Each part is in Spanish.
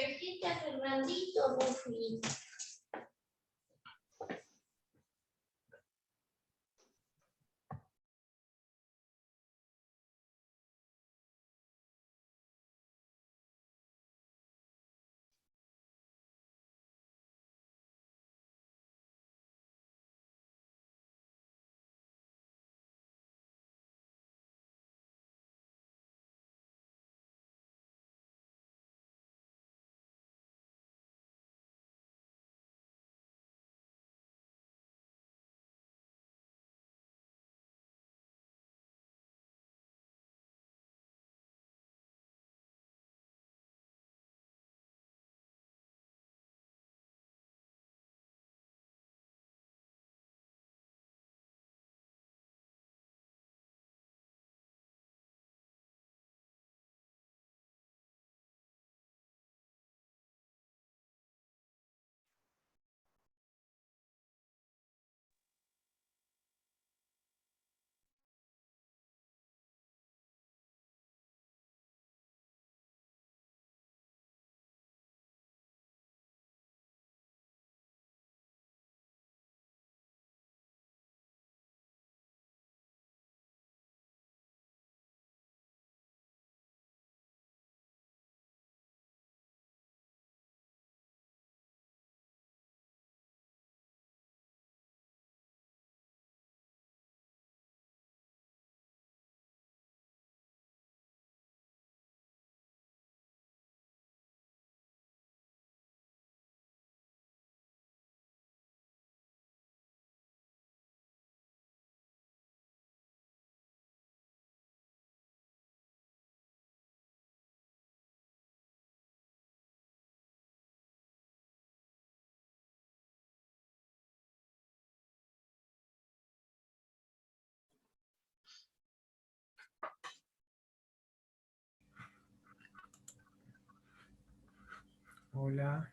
Florecita, Fernandito, Buffy. Hola.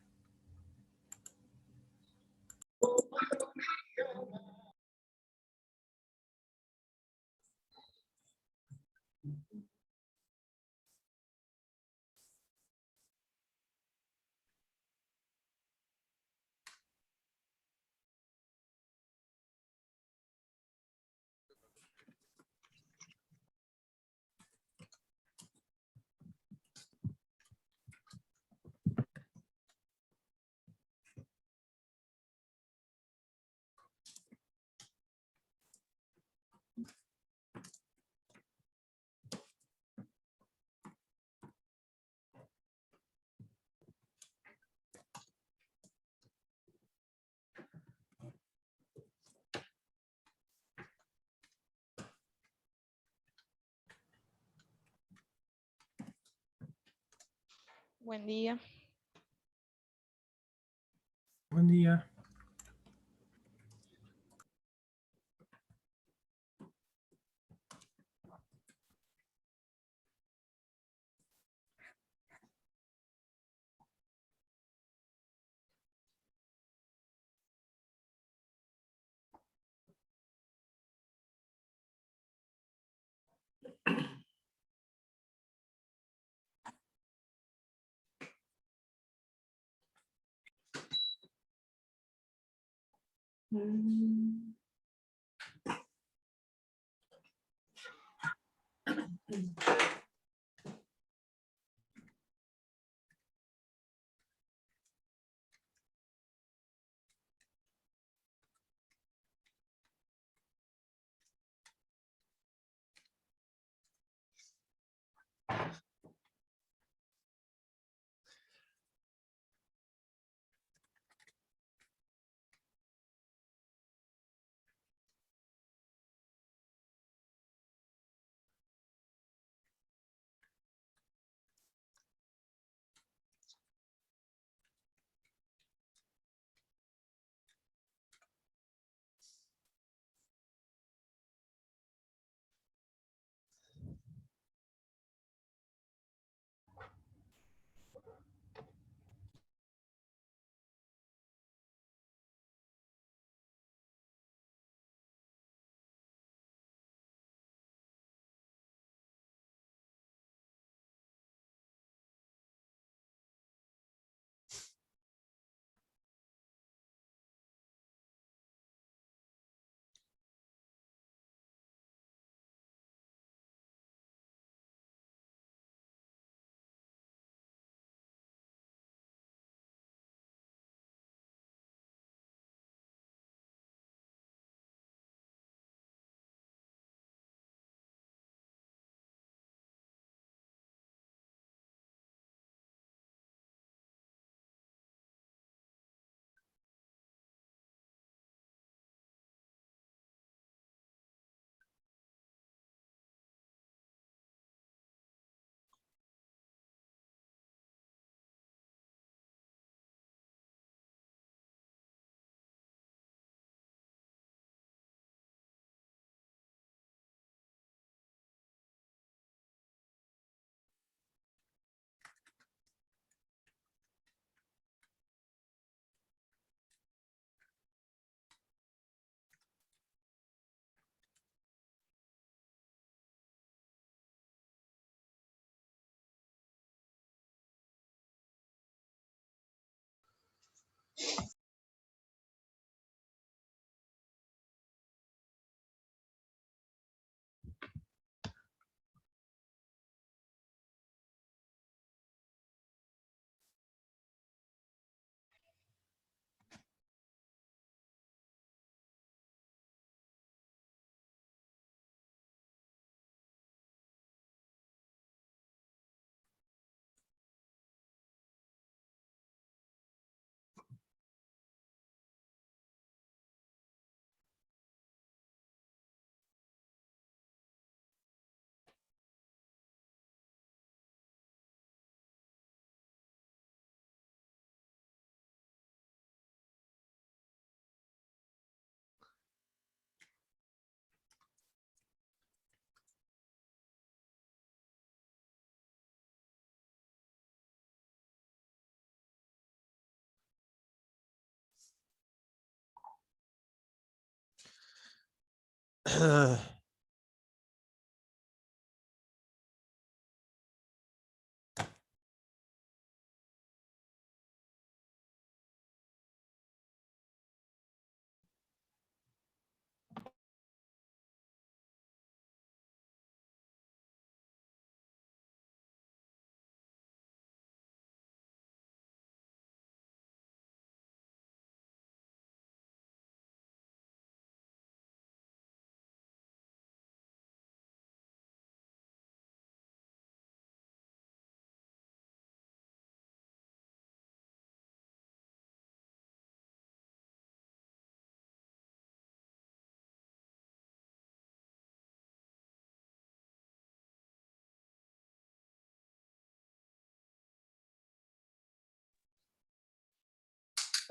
Buen día. Buen día.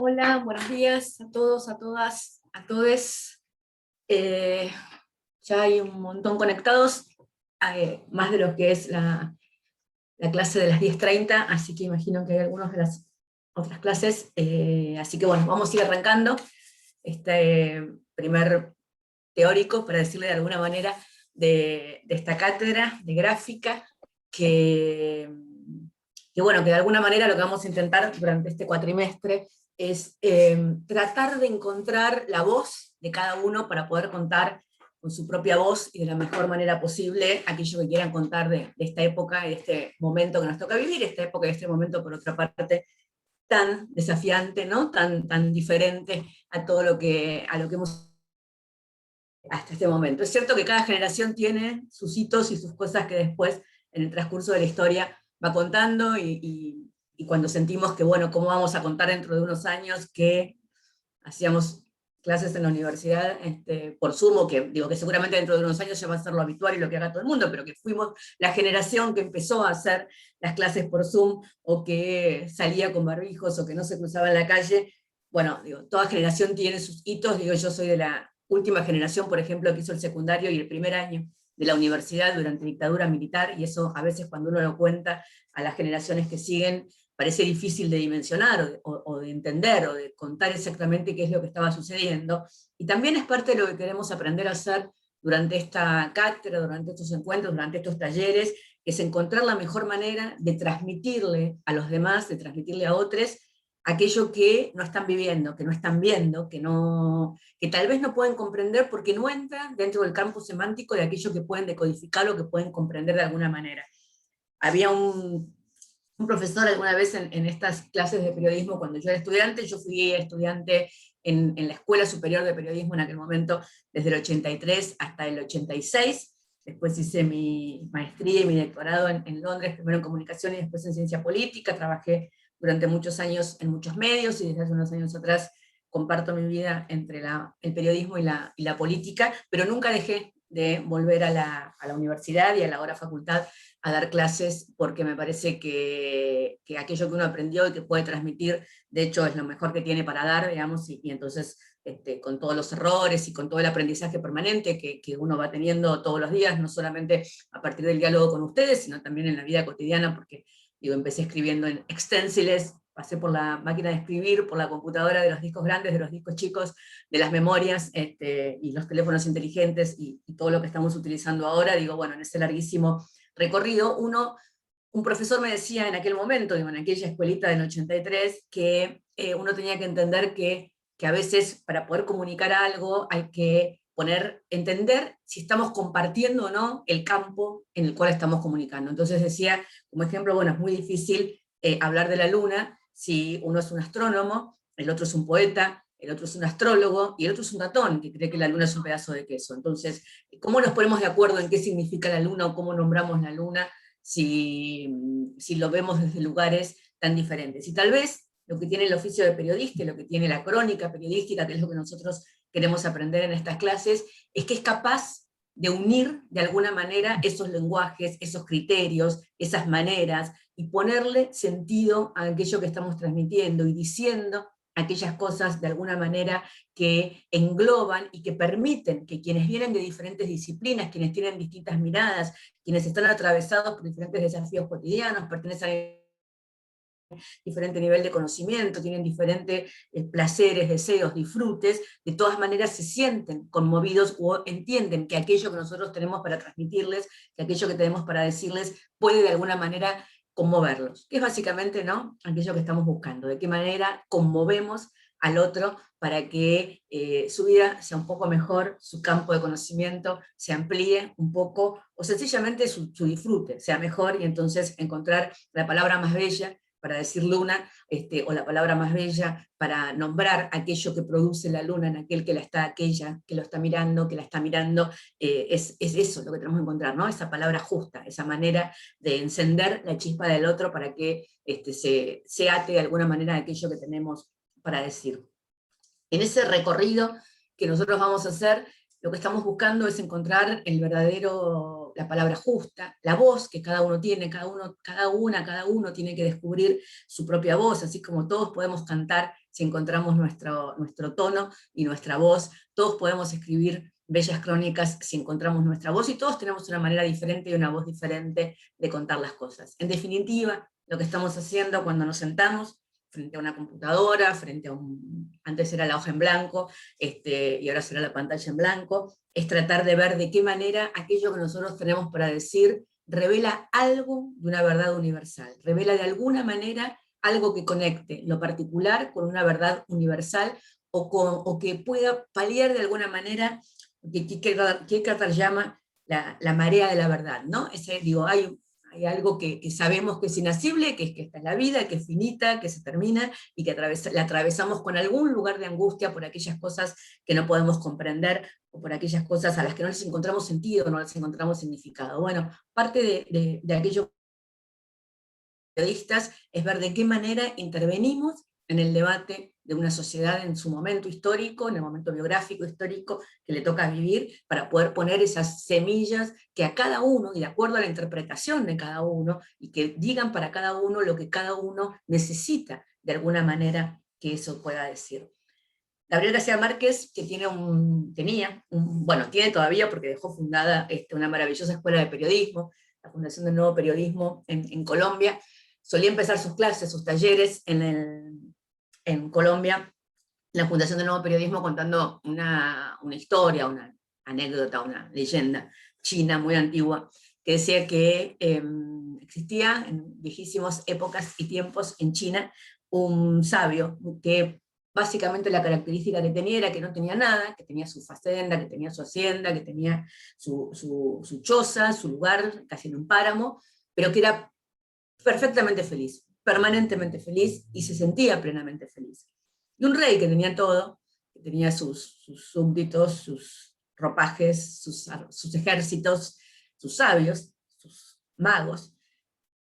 Hola, buenos días a todos, a todas, a todes. Ya hay un montón conectados, más de lo que es la clase de las 10:30, así que imagino que hay algunos de las otras clases. Así que bueno, vamos a ir arrancando este primer teórico, para decirle de alguna manera, de esta cátedra de gráfica, que bueno, que de alguna manera lo que vamos a intentar durante este cuatrimestre es tratar de encontrar la voz de cada uno para poder contar con su propia voz y de la mejor manera posible aquello que quieran contar de esta época y de este momento que nos toca vivir, esta época y este momento, por otra parte, tan desafiante, ¿no? Tan diferente a todo lo a lo que hemos hasta este momento. Es cierto que cada generación tiene sus hitos y sus cosas que después, en el transcurso de la historia, va contando, y cuando sentimos que, bueno, ¿cómo vamos a contar dentro de unos años que hacíamos clases en la universidad por Zoom, o que digo que seguramente dentro de unos años ya va a ser lo habitual y lo que haga todo el mundo, pero que fuimos la generación que empezó a hacer las clases por Zoom, o que salía con barbijos, o que no se cruzaba en la calle? Bueno, digo, toda generación tiene sus hitos. Digo, yo soy de la última generación, por ejemplo, que hizo el secundario y el primer año de la universidad durante dictadura militar, y eso a veces cuando uno lo cuenta a las generaciones que siguen, parece difícil de dimensionar, o de entender, o de contar exactamente qué es lo que estaba sucediendo. Y también es parte de lo que queremos aprender a hacer durante esta cátedra, durante estos encuentros, durante estos talleres, es encontrar la mejor manera de transmitirle a los demás, de transmitirle a otros, aquello que no están viviendo, que no están viendo, que tal vez no pueden comprender porque no entran dentro del campo semántico de aquello que pueden decodificar o que pueden comprender de alguna manera. Había un profesor alguna vez en estas clases de periodismo, cuando yo era estudiante. Yo fui estudiante en la Escuela Superior de Periodismo en aquel momento, desde el 83 hasta el 86, después hice mi maestría y mi doctorado en Londres, primero en comunicación y después en ciencia política. Trabajé durante muchos años en muchos medios, y desde hace unos años atrás comparto mi vida entre el periodismo y la política, pero nunca dejé de volver a la universidad y a la ahora facultad a dar clases, porque me parece que aquello que uno aprendió y que puede transmitir, de hecho, es lo mejor que tiene para dar, digamos, y entonces, con todos los errores y con todo el aprendizaje permanente que uno va teniendo todos los días, no solamente a partir del diálogo con ustedes, sino también en la vida cotidiana, porque digo, empecé escribiendo en extensiles, pasé por la máquina de escribir, por la computadora, de los discos grandes, de los discos chicos, de las memorias, y los teléfonos inteligentes, y todo lo que estamos utilizando ahora. Digo, bueno, en ese larguísimo recorrido, un profesor me decía en aquel momento, digo, en aquella escuelita del 83, que uno tenía que entender que a veces para poder comunicar algo hay que entender si estamos compartiendo o no el campo en el cual estamos comunicando. Entonces decía, como ejemplo, bueno, es muy difícil hablar de la luna si uno es un astrónomo, el otro es un poeta, el otro es un astrólogo, y el otro es un ratón que cree que la luna es un pedazo de queso. Entonces, ¿cómo nos ponemos de acuerdo en qué significa la luna, o cómo nombramos la luna, si lo vemos desde lugares tan diferentes? Y tal vez lo que tiene el oficio de periodista, lo que tiene la crónica periodística, que es lo que nosotros queremos aprender en estas clases, es que es capaz de unir de alguna manera esos lenguajes, esos criterios, esas maneras, y ponerle sentido a aquello que estamos transmitiendo y diciendo aquellas cosas de alguna manera que engloban y que permiten que quienes vienen de diferentes disciplinas, quienes tienen distintas miradas, quienes están atravesados por diferentes desafíos cotidianos, pertenecen diferente nivel de conocimiento, tienen diferentes placeres, deseos, disfrutes, de todas maneras se sienten conmovidos o entienden que aquello que nosotros tenemos para transmitirles, que aquello que tenemos para decirles, puede de alguna manera conmoverlos, que es básicamente, ¿no?, aquello que estamos buscando, de qué manera conmovemos al otro para que su vida sea un poco mejor, su campo de conocimiento se amplíe un poco, o sencillamente su disfrute sea mejor, y entonces encontrar la palabra más bella para decir luna, o la palabra más bella para nombrar aquello que produce la luna en aquel que la está, aquella que lo está mirando, que la está mirando, es eso lo que tenemos que encontrar, ¿no? Esa palabra justa, esa manera de encender la chispa del otro para que se ate de alguna manera aquello que tenemos para decir. En ese recorrido que nosotros vamos a hacer, lo que estamos buscando es encontrar la palabra justa, la voz que cada uno tiene, cada uno tiene que descubrir su propia voz, así como todos podemos cantar si encontramos nuestro tono y nuestra voz, todos podemos escribir bellas crónicas si encontramos nuestra voz, y todos tenemos una manera diferente y una voz diferente de contar las cosas. En definitiva, lo que estamos haciendo cuando nos sentamos frente a una computadora, antes era la hoja en blanco, y ahora será la pantalla en blanco, es tratar de ver de qué manera aquello que nosotros tenemos para decir revela algo de una verdad universal, revela de alguna manera algo que conecte lo particular con una verdad universal, o que pueda paliar de alguna manera que Kierkegaard llama la marea de la verdad, ¿no? Hay algo que sabemos que es inacible, que está en la vida, que es finita, que se termina, y que la atravesamos con algún lugar de angustia por aquellas cosas que no podemos comprender, o por aquellas cosas a las que no les encontramos sentido, no les encontramos significado. Bueno, parte de aquello periodistas es ver de qué manera intervenimos en el debate de una sociedad en su momento histórico, en el momento biográfico histórico que le toca vivir, para poder poner esas semillas que a cada uno, y de acuerdo a la interpretación de cada uno, y que digan para cada uno lo que cada uno necesita, de alguna manera, que eso pueda decir. Gabriel García Márquez, que tiene todavía, porque dejó fundada una maravillosa escuela de periodismo, la Fundación del Nuevo Periodismo en Colombia, solía empezar sus clases, sus talleres en Colombia, la Fundación del Nuevo Periodismo, contando una historia, una anécdota, una leyenda china muy antigua, que decía que existía en viejísimas épocas y tiempos en China un sabio que básicamente la característica que tenía era que no tenía nada, que tenía su fazenda, que tenía su hacienda, que tenía su choza, su lugar, casi en un páramo, pero que era perfectamente feliz, permanentemente feliz, y se sentía plenamente feliz. Y un rey que tenía todo, que tenía sus súbditos, sus ropajes, sus ejércitos, sus sabios, sus magos,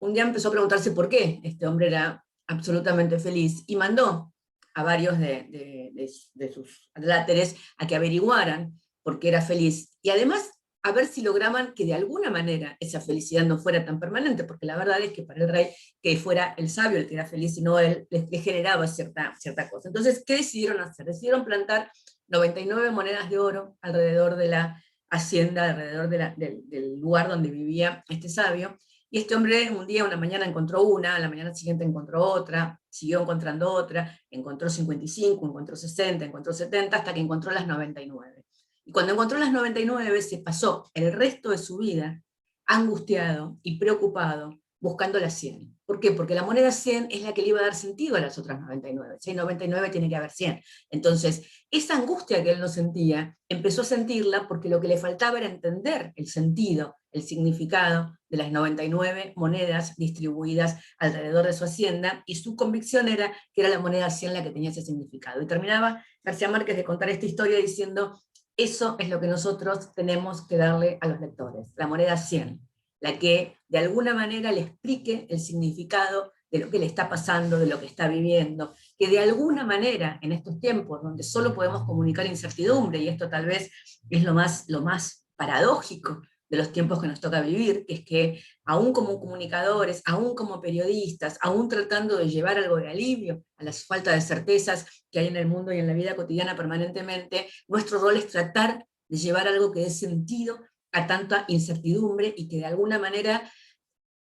un día empezó a preguntarse por qué este hombre era absolutamente feliz, y mandó a varios de sus adláteres a que averiguaran por qué era feliz, y además a ver si lograban que de alguna manera esa felicidad no fuera tan permanente, porque la verdad es que para el rey, que fuera el sabio el que era feliz y no él, le generaba cierta cosa. Entonces, ¿qué decidieron hacer? Decidieron plantar 99 monedas de oro alrededor de la hacienda, alrededor del lugar donde vivía este sabio, y este hombre un día, una mañana encontró una, a la mañana siguiente encontró otra, siguió encontrando otra, encontró 55, encontró 60, encontró 70, hasta que encontró las 99. Y cuando encontró las 99, se pasó el resto de su vida angustiado y preocupado buscando las 100. ¿Por qué? Porque la moneda 100 es la que le iba a dar sentido a las otras 99. Si hay 99, tiene que haber 100. Entonces, esa angustia que él no sentía, empezó a sentirla porque lo que le faltaba era entender el sentido, el significado de las 99 monedas distribuidas alrededor de su hacienda, y su convicción era que era la moneda 100 la que tenía ese significado. Y terminaba García Márquez de contar esta historia diciendo: eso es lo que nosotros tenemos que darle a los lectores, la moneda 100, la que de alguna manera le explique el significado de lo que le está pasando, de lo que está viviendo, que de alguna manera en estos tiempos donde solo podemos comunicar incertidumbre, y esto tal vez es lo más paradójico de los tiempos que nos toca vivir, que es que aún como comunicadores, aún como periodistas, aún tratando de llevar algo de alivio a las faltas de certezas que hay en el mundo y en la vida cotidiana permanentemente, nuestro rol es tratar de llevar algo que dé sentido a tanta incertidumbre, y que de alguna manera,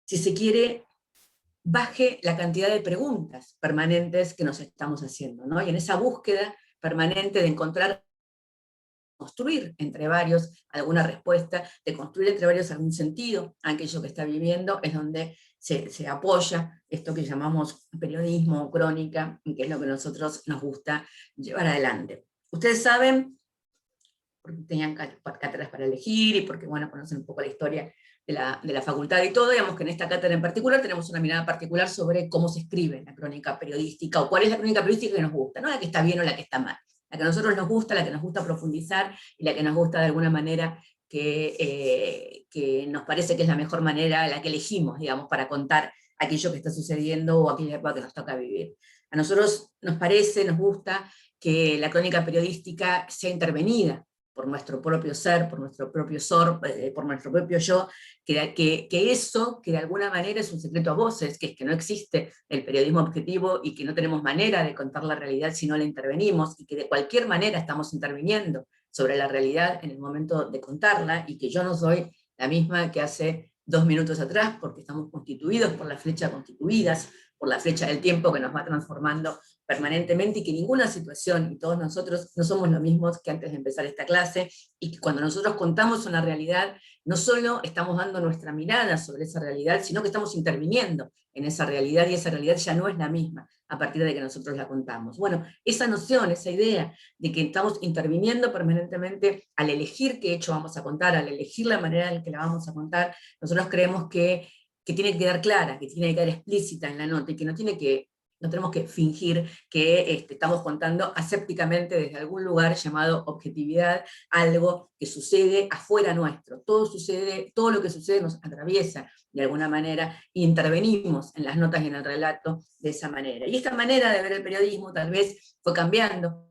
si se quiere, baje la cantidad de preguntas permanentes que nos estamos haciendo, ¿no? Y en esa búsqueda permanente de encontrar, construir entre varios alguna respuesta, de construir entre varios algún sentido a aquello que está viviendo, es donde se apoya esto que llamamos periodismo, crónica, que es lo que a nosotros nos gusta llevar adelante. Ustedes saben, porque tenían cátedras para elegir y porque, bueno, conocen un poco la historia de la facultad y todo, digamos que en esta cátedra en particular tenemos una mirada particular sobre cómo se escribe la crónica periodística, o cuál es la crónica periodística que nos gusta, no la que está bien o la que está mal, la que a nosotros nos gusta, la que nos gusta profundizar, y la que nos gusta de alguna manera que nos parece que es la mejor manera, la que elegimos, digamos, para contar aquello que está sucediendo o aquella época que nos toca vivir. A nosotros nos parece, nos gusta que la crónica periodística sea intervenida por nuestro propio ser, por nuestro propio por nuestro propio yo, que eso, que de alguna manera es un secreto a voces, que es que no existe el periodismo objetivo y que no tenemos manera de contar la realidad si no la intervenimos, y que de cualquier manera estamos interviniendo sobre la realidad en el momento de contarla, y que yo no soy la misma que hace 2 minutos atrás, porque estamos constituidos por la flecha constituidas, por la flecha del tiempo que nos va transformando permanentemente, y que ninguna situación, y todos nosotros no somos los mismos que antes de empezar esta clase, y que cuando nosotros contamos una realidad, no solo estamos dando nuestra mirada sobre esa realidad, sino que estamos interviniendo en esa realidad, y esa realidad ya no es la misma a partir de que nosotros la contamos. Bueno, esa noción, esa idea de que estamos interviniendo permanentemente al elegir qué hecho vamos a contar, al elegir la manera en que la vamos a contar, nosotros creemos que tiene que quedar clara, que tiene que quedar explícita en la nota, y que no tenemos que fingir que estamos contando asépticamente desde algún lugar llamado objetividad, algo que sucede afuera nuestro. Todo lo que sucede nos atraviesa de alguna manera, e intervenimos en las notas y en el relato de esa manera. Y esta manera de ver el periodismo tal vez fue cambiando,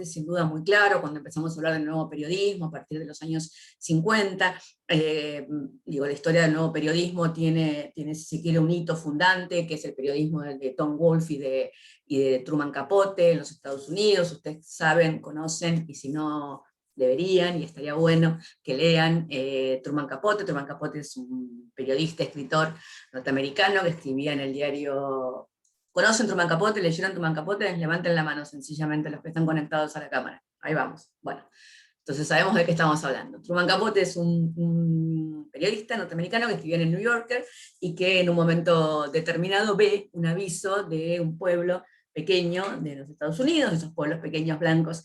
sin duda muy claro, cuando empezamos a hablar del nuevo periodismo, a partir de los años 50, la historia del nuevo periodismo tiene, si se quiere, un hito fundante, que es el periodismo de Tom Wolfe y de Truman Capote en los Estados Unidos. Ustedes saben, conocen, y si no, deberían, y estaría bueno que lean Truman Capote. Truman Capote es un periodista, escritor norteamericano que escribía en el diario... ¿Conocen Truman Capote? ¿Leyeron Truman Capote? Levanten la mano sencillamente los que están conectados a la cámara. Ahí vamos. Bueno, entonces sabemos de qué estamos hablando. Truman Capote es un periodista norteamericano que escribía en el New Yorker, y que en un momento determinado ve un aviso de un pueblo pequeño de los Estados Unidos, esos pueblos pequeños blancos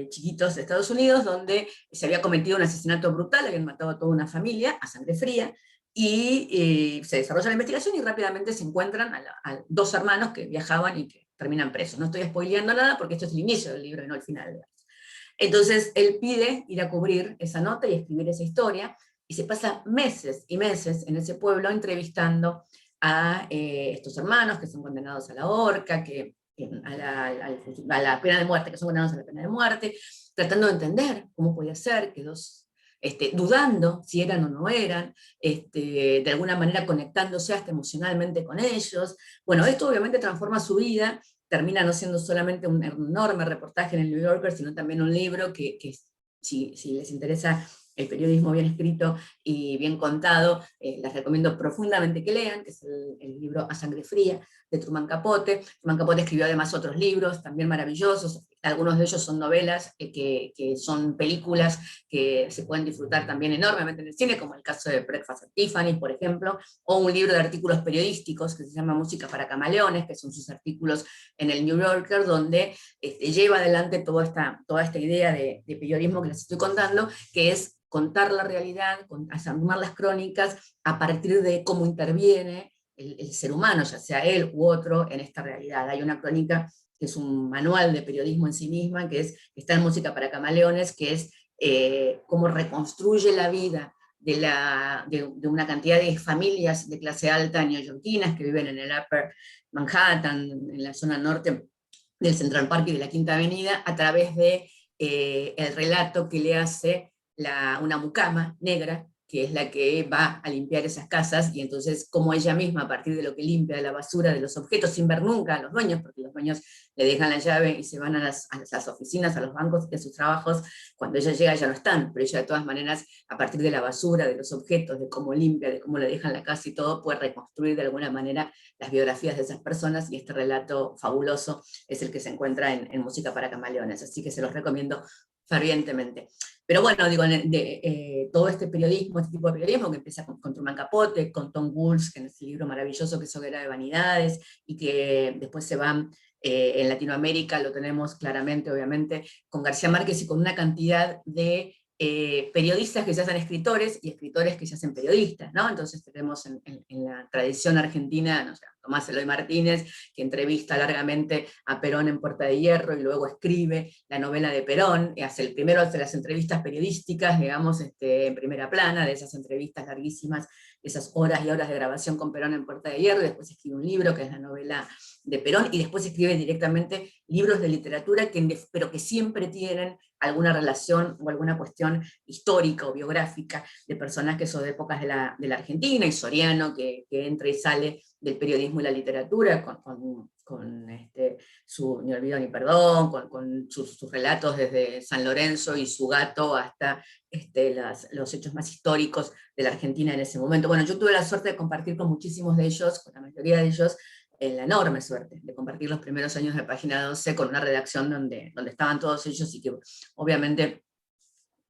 chiquitos de Estados Unidos, donde se había cometido un asesinato brutal, habían matado a toda una familia a sangre fría, y se desarrolla la investigación, y rápidamente se encuentran a 2 hermanos que viajaban y que terminan presos. No estoy spoileando nada porque esto es el inicio del libro y no el final. Entonces él pide ir a cubrir esa nota y escribir esa historia, y se pasa meses y meses en ese pueblo entrevistando a estos hermanos que son condenados a la horca, a la pena de muerte, que son condenados a la pena de muerte, tratando de entender cómo podía ser que dudando si eran o no eran, de alguna manera conectándose hasta emocionalmente con ellos. Bueno, esto obviamente transforma su vida, termina no siendo solamente un enorme reportaje en el New Yorker, sino también un libro que si les interesa el periodismo bien escrito y bien contado, les recomiendo profundamente que lean, que es el libro A Sangre Fría, de Truman Capote. Truman Capote escribió además otros libros también maravillosos, algunos de ellos son novelas, que son películas que se pueden disfrutar también enormemente en el cine, como el caso de Breakfast at Tiffany's, por ejemplo, o un libro de artículos periodísticos que se llama Música para Camaleones, que son sus artículos en el New Yorker, donde lleva adelante toda esta idea de periodismo que les estoy contando, que es contar la realidad, armar las crónicas a partir de cómo interviene el ser humano, ya sea él u otro, en esta realidad. Hay una crónica que es un manual de periodismo en sí misma, que está en Música para Camaleones, que es cómo reconstruye la vida de una cantidad de familias de clase alta neoyorquinas que viven en el Upper Manhattan, en la zona norte del Central Park y de la Quinta Avenida, a través de el relato que le hace una mucama negra que es la que va a limpiar esas casas, y entonces como ella misma, a partir de lo que limpia, de la basura, de los objetos, sin ver nunca a los dueños, porque los dueños le dejan la llave y se van a las oficinas, a los bancos de sus trabajos, cuando ella llega ya no están, pero ella de todas maneras, a partir de la basura, de los objetos, de cómo limpia, de cómo le dejan la casa y todo, puede reconstruir de alguna manera las biografías de esas personas, y este relato fabuloso es el que se encuentra en Música para Camaleones, así que se los recomiendo fervientemente. Pero bueno, digo, todo este periodismo, este tipo de periodismo que empieza con Truman Capote, con Tom Wolfe, en ese libro maravilloso que es Hoguera de Vanidades, y que después se van en Latinoamérica, lo tenemos claramente, obviamente, con García Márquez y con una cantidad de periodistas que se hacen escritores y escritores que se hacen periodistas, ¿no? Entonces tenemos en la tradición argentina, no sé, Tomás Eloy Martínez, que entrevista largamente a Perón en Puerta de Hierro y luego escribe la novela de Perón, primero hace las entrevistas periodísticas, digamos, en primera plana, de esas entrevistas larguísimas, esas horas y horas de grabación con Perón en Puerta de Hierro, y después escribe un libro que es la novela de Perón, y después escribe directamente libros de literatura, pero que siempre tienen alguna relación o alguna cuestión histórica o biográfica de personajes o de épocas de la Argentina, y Soriano, que entra y sale del periodismo y la literatura, con Ni olvido ni perdón, con sus relatos desde San Lorenzo y su gato hasta los hechos más históricos de la Argentina en ese momento. Bueno, yo tuve la suerte de compartir con muchísimos de ellos, con la mayoría de ellos, la enorme suerte de compartir los primeros años de Página 12 con una redacción donde estaban todos ellos, y que obviamente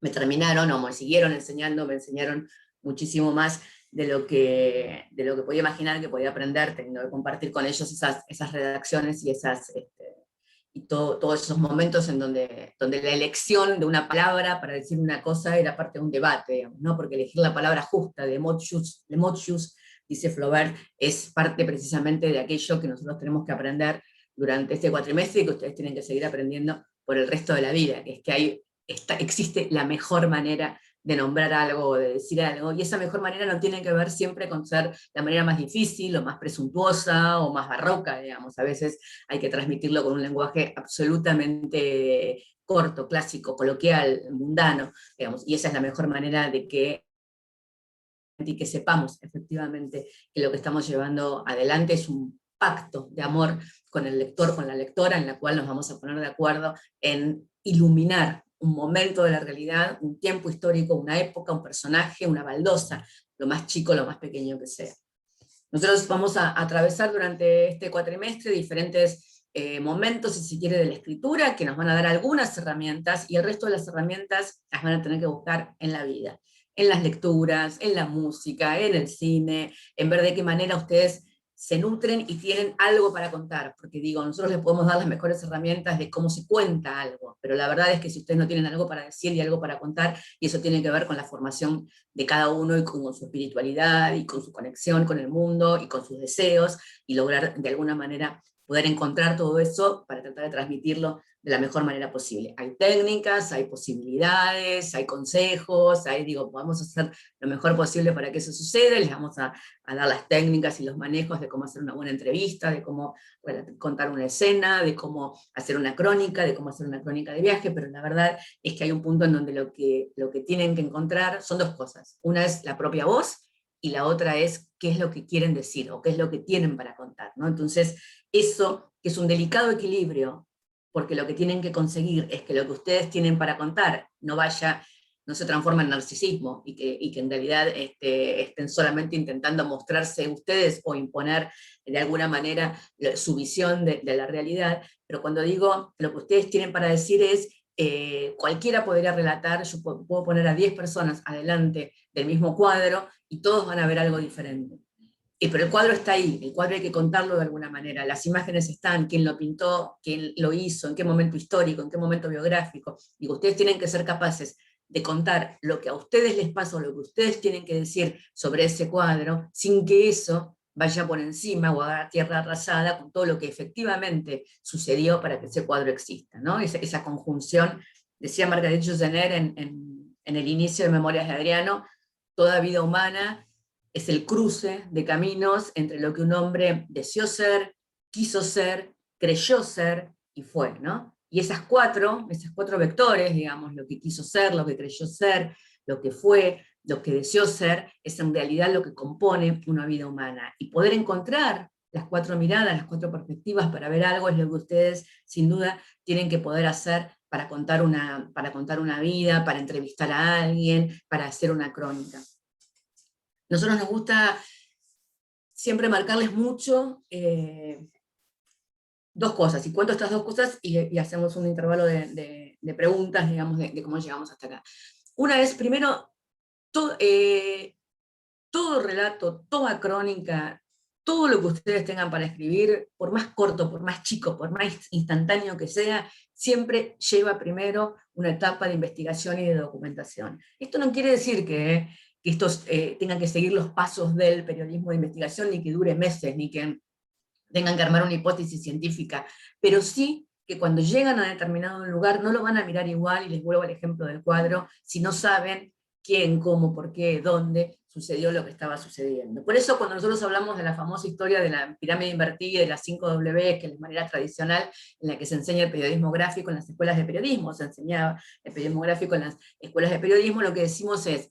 me terminaron o me siguieron enseñando, me enseñaron muchísimo más de lo que podía imaginar que podía aprender, teniendo que compartir con ellos esas redacciones y todos esos momentos en donde la elección de una palabra para decir una cosa era parte de un debate, digamos, ¿no? Porque elegir la palabra justa, de motius, dice Flaubert, es parte precisamente de aquello que nosotros tenemos que aprender durante este cuatrimestre, y que ustedes tienen que seguir aprendiendo por el resto de la vida, que es que existe la mejor manera de nombrar algo o de decir algo, y esa mejor manera no tiene que ver siempre con ser la manera más difícil o más presuntuosa o más barroca, digamos. A veces hay que transmitirlo con un lenguaje absolutamente corto, clásico, coloquial, mundano, digamos, y esa es la mejor manera de que sepamos efectivamente que lo que estamos llevando adelante es un pacto de amor con el lector, con la lectora, en la cual nos vamos a poner de acuerdo en iluminar un momento de la realidad, un tiempo histórico, una época, un personaje, una baldosa, lo más chico, lo más pequeño que sea. Nosotros vamos a atravesar durante este cuatrimestre diferentes momentos, si se quiere, de la escritura, que nos van a dar algunas herramientas, y el resto de las herramientas las van a tener que buscar en la vida, en las lecturas, en la música, en el cine, en ver de qué manera ustedes se nutren y tienen algo para contar, porque digo, nosotros les podemos dar las mejores herramientas de cómo se cuenta algo, pero la verdad es que si ustedes no tienen algo para decir y algo para contar, y eso tiene que ver con la formación de cada uno y con su espiritualidad y con su conexión con el mundo y con sus deseos, y lograr de alguna manera poder encontrar todo eso para tratar de transmitirlo de la mejor manera posible. Hay técnicas, hay posibilidades, hay consejos, podemos hacer lo mejor posible para que eso suceda, les vamos a dar las técnicas y los manejos de cómo hacer una buena entrevista, de cómo contar una escena, de cómo hacer una crónica, de cómo hacer una crónica de viaje, pero la verdad es que hay un punto en donde lo que tienen que encontrar son dos cosas. Una es la propia voz, y la otra es qué es lo que quieren decir, o qué es lo que tienen para contar, ¿no? Entonces, eso, que es un delicado equilibrio, porque lo que tienen que conseguir es que lo que ustedes tienen para contar no se transforma en narcisismo, y que en realidad estén solamente intentando mostrarse ustedes o imponer de alguna manera su visión de la realidad. Pero cuando digo lo que ustedes tienen para decir es, cualquiera podría relatar, yo puedo poner a 10 personas adelante del mismo cuadro y todos van a ver algo diferente. Pero el cuadro está ahí, el cuadro hay que contarlo de alguna manera, las imágenes están, quién lo pintó, quién lo hizo, en qué momento histórico, en qué momento biográfico. Digo, ustedes tienen que ser capaces de contar lo que a ustedes les pasa o lo que ustedes tienen que decir sobre ese cuadro, sin que eso vaya por encima o a tierra arrasada con todo lo que efectivamente sucedió para que ese cuadro exista, ¿no? Esa conjunción, decía Margaret Yourcenar en el inicio de Memorias de Adriano, toda vida humana es el cruce de caminos entre lo que un hombre deseó ser, quiso ser, creyó ser y fue, ¿no? Y esos cuatro vectores, digamos, lo que quiso ser, lo que creyó ser, lo que fue, lo que deseo ser, es en realidad lo que compone una vida humana. Y poder encontrar las 4 miradas, las 4 perspectivas para ver algo es lo que ustedes, sin duda, tienen que poder hacer para contar una vida, para entrevistar a alguien, para hacer una crónica. Nosotros nos gusta siempre marcarles mucho 2 cosas, y cuento estas 2 cosas y hacemos un intervalo de preguntas, digamos, de cómo llegamos hasta acá. Una es, primero, todo relato, toda crónica, todo lo que ustedes tengan para escribir, por más corto, por más chico, por más instantáneo que sea, siempre lleva primero una etapa de investigación y de documentación. Esto no quiere decir que estos tengan que seguir los pasos del periodismo de investigación, ni que dure meses, ni que tengan que armar una hipótesis científica, pero sí que cuando llegan a determinado lugar no lo van a mirar igual, y les vuelvo al ejemplo del cuadro, si no saben quién, cómo, por qué, dónde sucedió lo que estaba sucediendo. Por eso cuando nosotros hablamos de la famosa historia de la pirámide invertida y de las 5 W, que es la manera tradicional en la que se enseña el periodismo gráfico en las escuelas de periodismo, se enseñaba el periodismo gráfico en las escuelas de periodismo, lo que decimos es,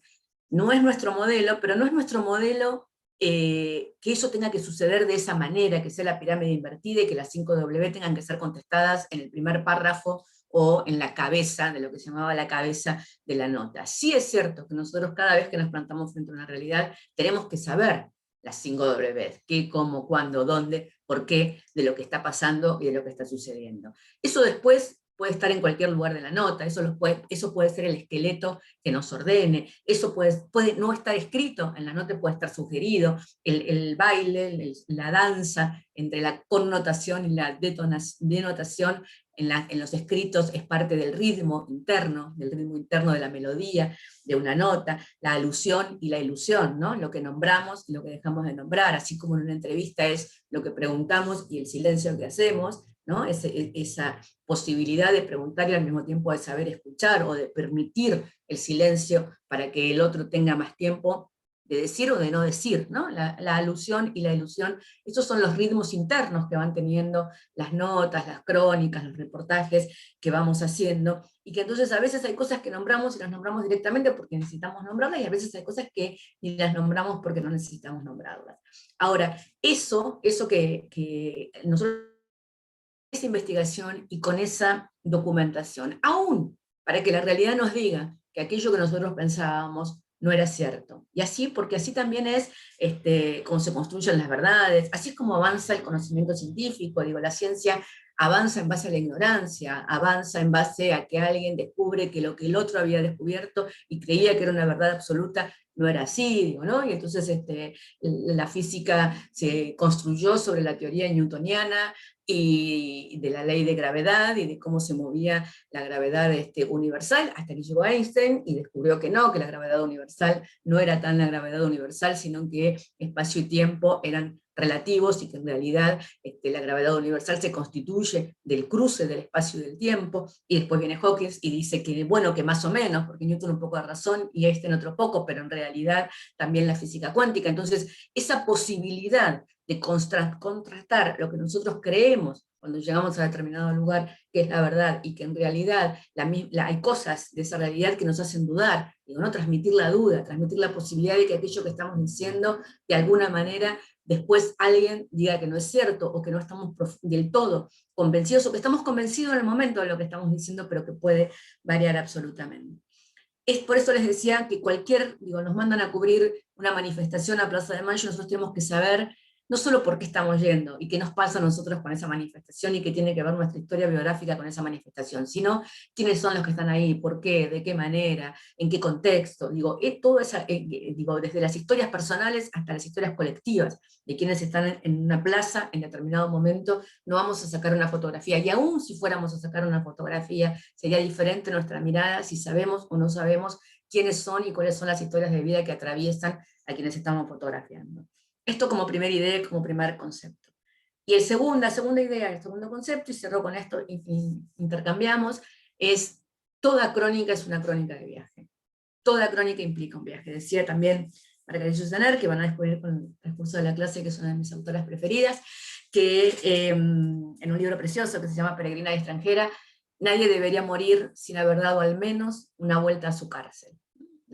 no es nuestro modelo, pero no es nuestro modelo que eso tenga que suceder de esa manera, que sea la pirámide invertida y que las 5 W tengan que ser contestadas en el primer párrafo o en la cabeza, de lo que se llamaba la cabeza de la nota. Sí es cierto que nosotros cada vez que nos plantamos frente a una realidad tenemos que saber las 5 W, qué, cómo, cuándo, dónde, por qué, de lo que está pasando y de lo que está sucediendo. Eso después puede estar en cualquier lugar de la nota, eso puede ser el esqueleto que nos ordene, eso puede no estar escrito en la nota, puede estar sugerido, el baile, la danza entre la connotación y la denotación en los escritos es parte del ritmo interno de la melodía de una nota, la alusión y la ilusión, ¿no? Lo que nombramos y lo que dejamos de nombrar, así como en una entrevista es lo que preguntamos y el silencio que hacemos, ¿no? Esa posibilidad de preguntar y al mismo tiempo de saber escuchar, o de permitir el silencio para que el otro tenga más tiempo de decir o de no decir, ¿no? La alusión y la ilusión, esos son los ritmos internos que van teniendo las notas, las crónicas, los reportajes que vamos haciendo, y que entonces a veces hay cosas que nombramos y las nombramos directamente porque necesitamos nombrarlas, y a veces hay cosas que ni las nombramos porque no necesitamos nombrarlas. Ahora, eso que nosotros, esa investigación y con esa documentación, aún para que la realidad nos diga que aquello que nosotros pensábamos no era cierto. Y así, porque así también es como se construyen las verdades, así es como avanza el conocimiento científico. Digo, la ciencia avanza en base a la ignorancia, avanza en base a que alguien descubre que lo que el otro había descubierto y creía que era una verdad absoluta no era así, digo, ¿no? Y entonces la física se construyó sobre la teoría newtoniana y de la ley de gravedad y de cómo se movía la gravedad universal, hasta que llegó Einstein y descubrió que no, que la gravedad universal no era tan la gravedad universal, sino que espacio y tiempo eran relativos, y que en realidad la gravedad universal se constituye del cruce del espacio y del tiempo. Y después viene Hawking y dice que, bueno, que más o menos, porque Newton un poco de razón y Einstein otro poco, pero en realidad también la física cuántica. Entonces, esa posibilidad de contrastar lo que nosotros creemos cuando llegamos a determinado lugar, que es la verdad, y que en realidad hay cosas de esa realidad que nos hacen dudar, y no transmitir la duda, transmitir la posibilidad de que aquello que estamos diciendo, de alguna manera, después alguien diga que no es cierto, o que no estamos del todo convencidos, o que estamos convencidos en el momento de lo que estamos diciendo, pero que puede variar absolutamente. Es por eso les decía que nos mandan a cubrir una manifestación a Plaza de Mayo, nosotros tenemos que saber no solo por qué estamos yendo, y qué nos pasa a nosotros con esa manifestación, y qué tiene que ver nuestra historia biográfica con esa manifestación, sino quiénes son los que están ahí, por qué, de qué manera, en qué contexto, desde las historias personales hasta las historias colectivas, de quienes están en una plaza en determinado momento. No vamos a sacar una fotografía, y aún si fuéramos a sacar una fotografía, sería diferente nuestra mirada si sabemos o no sabemos quiénes son y cuáles son las historias de vida que atraviesan a quienes estamos fotografiando. Esto como primera idea, como primer concepto. Y la segunda idea, el segundo concepto, y cerró con esto, y intercambiamos, es toda crónica es una crónica de viaje. Toda crónica implica un viaje. Decía también Margarita Yusaner, que van a descubrir con el curso de la clase, que es una de mis autoras preferidas, que en un libro precioso que se llama Peregrina y extranjera, nadie debería morir sin haber dado al menos una vuelta a su cárcel.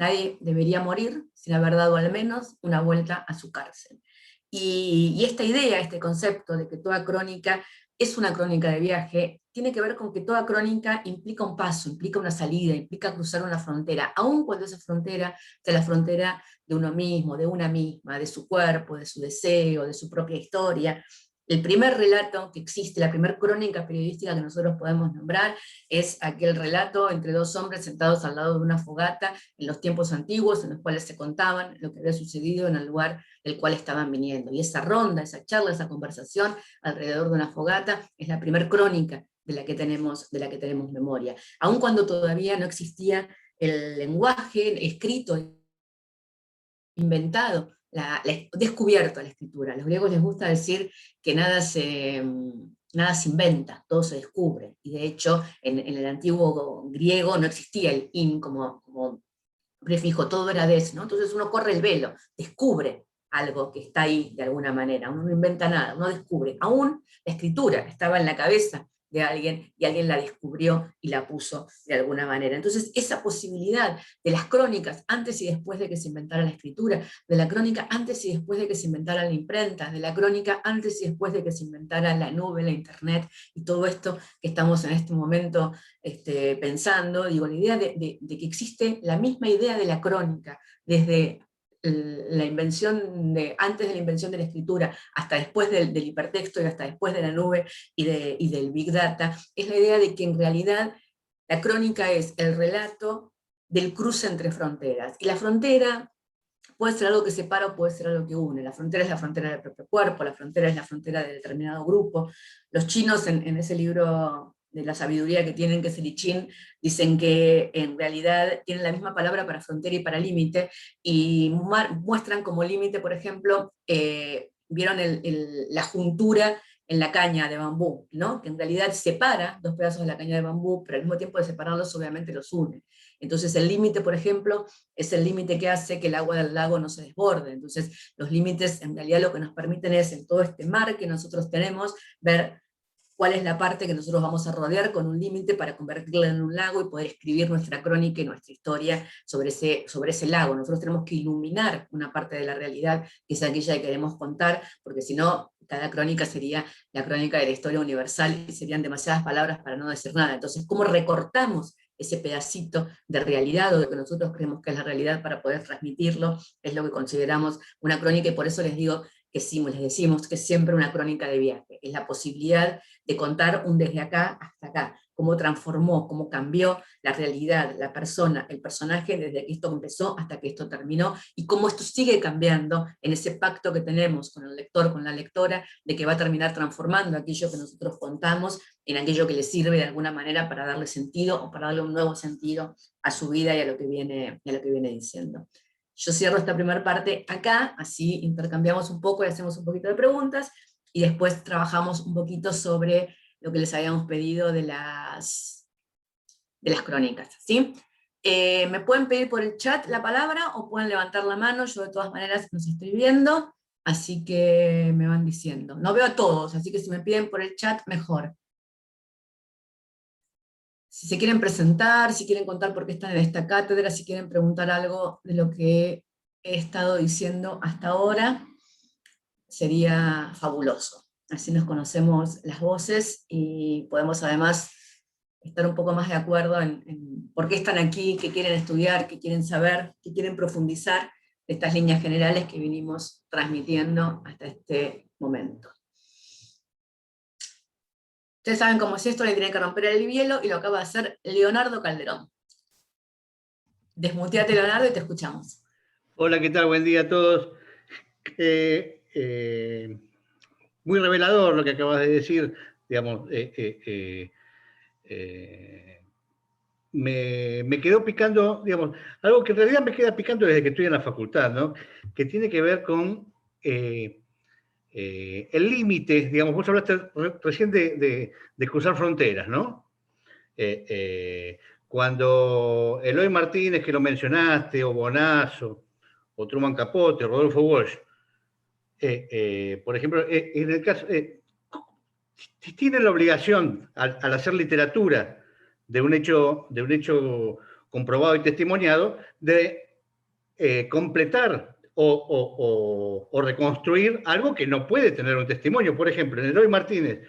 nadie debería morir sin haber dado al menos una vuelta a su cárcel. Y esta idea, este concepto de que toda crónica es una crónica de viaje, tiene que ver con que toda crónica implica un paso, implica una salida, implica cruzar una frontera, aun cuando esa frontera sea la frontera de uno mismo, de una misma, de su cuerpo, de su deseo, de su propia historia. El primer relato que existe, la primera crónica periodística que nosotros podemos nombrar, es aquel relato entre dos hombres sentados al lado de una fogata en los tiempos antiguos, en los cuales se contaban lo que había sucedido en el lugar del cual estaban viniendo. Y esa ronda, esa charla, esa conversación alrededor de una fogata es la primera crónica de la que tenemos memoria. Aun cuando todavía no existía el lenguaje escrito, inventado, descubierto a la escritura. A los griegos les gusta decir que nada se inventa, todo se descubre. Y de hecho, en el antiguo griego no existía el in como prefijo, todo era des, ¿no? Entonces uno corre el velo, descubre algo que está ahí de alguna manera, uno no inventa nada, uno descubre. Aún la escritura estaba en la cabeza de alguien y alguien la descubrió y la puso de alguna manera. Entonces esa posibilidad de las crónicas antes y después de que se inventara la escritura, de la crónica antes y después de que se inventara la imprenta, de la crónica antes y después de que se inventara la nube, la internet y todo esto que estamos en este momento pensando, digo, la idea de que existe la misma idea de la crónica desde la invención antes de la invención de la escritura, hasta después del hipertexto y hasta después de la nube y del Big Data, es la idea de que en realidad la crónica es el relato del cruce entre fronteras. Y la frontera puede ser algo que separa o puede ser algo que une. La frontera es la frontera del propio cuerpo, la frontera es la frontera de determinado grupo. Los chinos en ese libro de la sabiduría que tienen, que es el I Ching, dicen que en realidad tienen la misma palabra para frontera y para límite, y muestran como límite, por ejemplo, vieron la juntura en la caña de bambú, ¿no? Que en realidad separa dos pedazos de la caña de bambú, pero al mismo tiempo de separarlos obviamente los une. Entonces el límite, por ejemplo, es el límite que hace que el agua del lago no se desborde. Entonces los límites en realidad lo que nos permiten es, en todo este mar que nosotros tenemos, ver cuál es la parte que nosotros vamos a rodear con un límite para convertirla en un lago y poder escribir nuestra crónica y nuestra historia sobre ese lago. Nosotros tenemos que iluminar una parte de la realidad, que es aquella que queremos contar, porque si no, cada crónica sería la crónica de la historia universal y serían demasiadas palabras para no decir nada. Entonces, ¿cómo recortamos ese pedacito de realidad o de que nosotros creemos que es la realidad para poder transmitirlo? Es lo que consideramos una crónica, y por eso les digo que sí, les decimos que es siempre una crónica de viaje, es la posibilidad de contar un desde acá hasta acá, cómo transformó, cómo cambió la realidad, la persona, el personaje, desde que esto empezó hasta que esto terminó, y cómo esto sigue cambiando en ese pacto que tenemos con el lector, con la lectora, de que va a terminar transformando aquello que nosotros contamos en aquello que le sirve de alguna manera para darle sentido, o para darle un nuevo sentido a su vida y a lo que viene diciendo. Yo cierro esta primera parte acá, así intercambiamos un poco y hacemos un poquito de preguntas, y después trabajamos un poquito sobre lo que les habíamos pedido de las crónicas, ¿sí? Me pueden pedir por el chat la palabra, o pueden levantar la mano, yo de todas maneras los estoy viendo, así que me van diciendo. No veo a todos, así que si me piden por el chat, mejor. Si se quieren presentar, si quieren contar por qué están en esta cátedra, si quieren preguntar algo de lo que he estado diciendo hasta ahora, sería fabuloso. Así nos conocemos las voces y podemos además estar un poco más de acuerdo en por qué están aquí, qué quieren estudiar, qué quieren saber, qué quieren profundizar de estas líneas generales que vinimos transmitiendo hasta este momento. Ustedes saben cómo es esto, le tienen que romper el hielo, y lo acaba de hacer Leonardo Calderón. Desmuteate, Leonardo, y te escuchamos. Hola, ¿qué tal? Buen día a todos. Muy revelador lo que acabas de decir, digamos. Me quedó picando, digamos, algo que en realidad me queda picando desde que estoy en la facultad, ¿no? Que tiene que ver con el límite, digamos. Vos hablaste recién de cruzar fronteras, ¿no? Cuando Eloy Martínez, que lo mencionaste, o Bonazo, o Truman Capote, Rodolfo Walsh, por ejemplo, en el caso, tienen la obligación, al hacer literatura de un hecho comprobado y testimoniado, de completar o reconstruir algo que no puede tener un testimonio. Por ejemplo, en Eloy Martínez,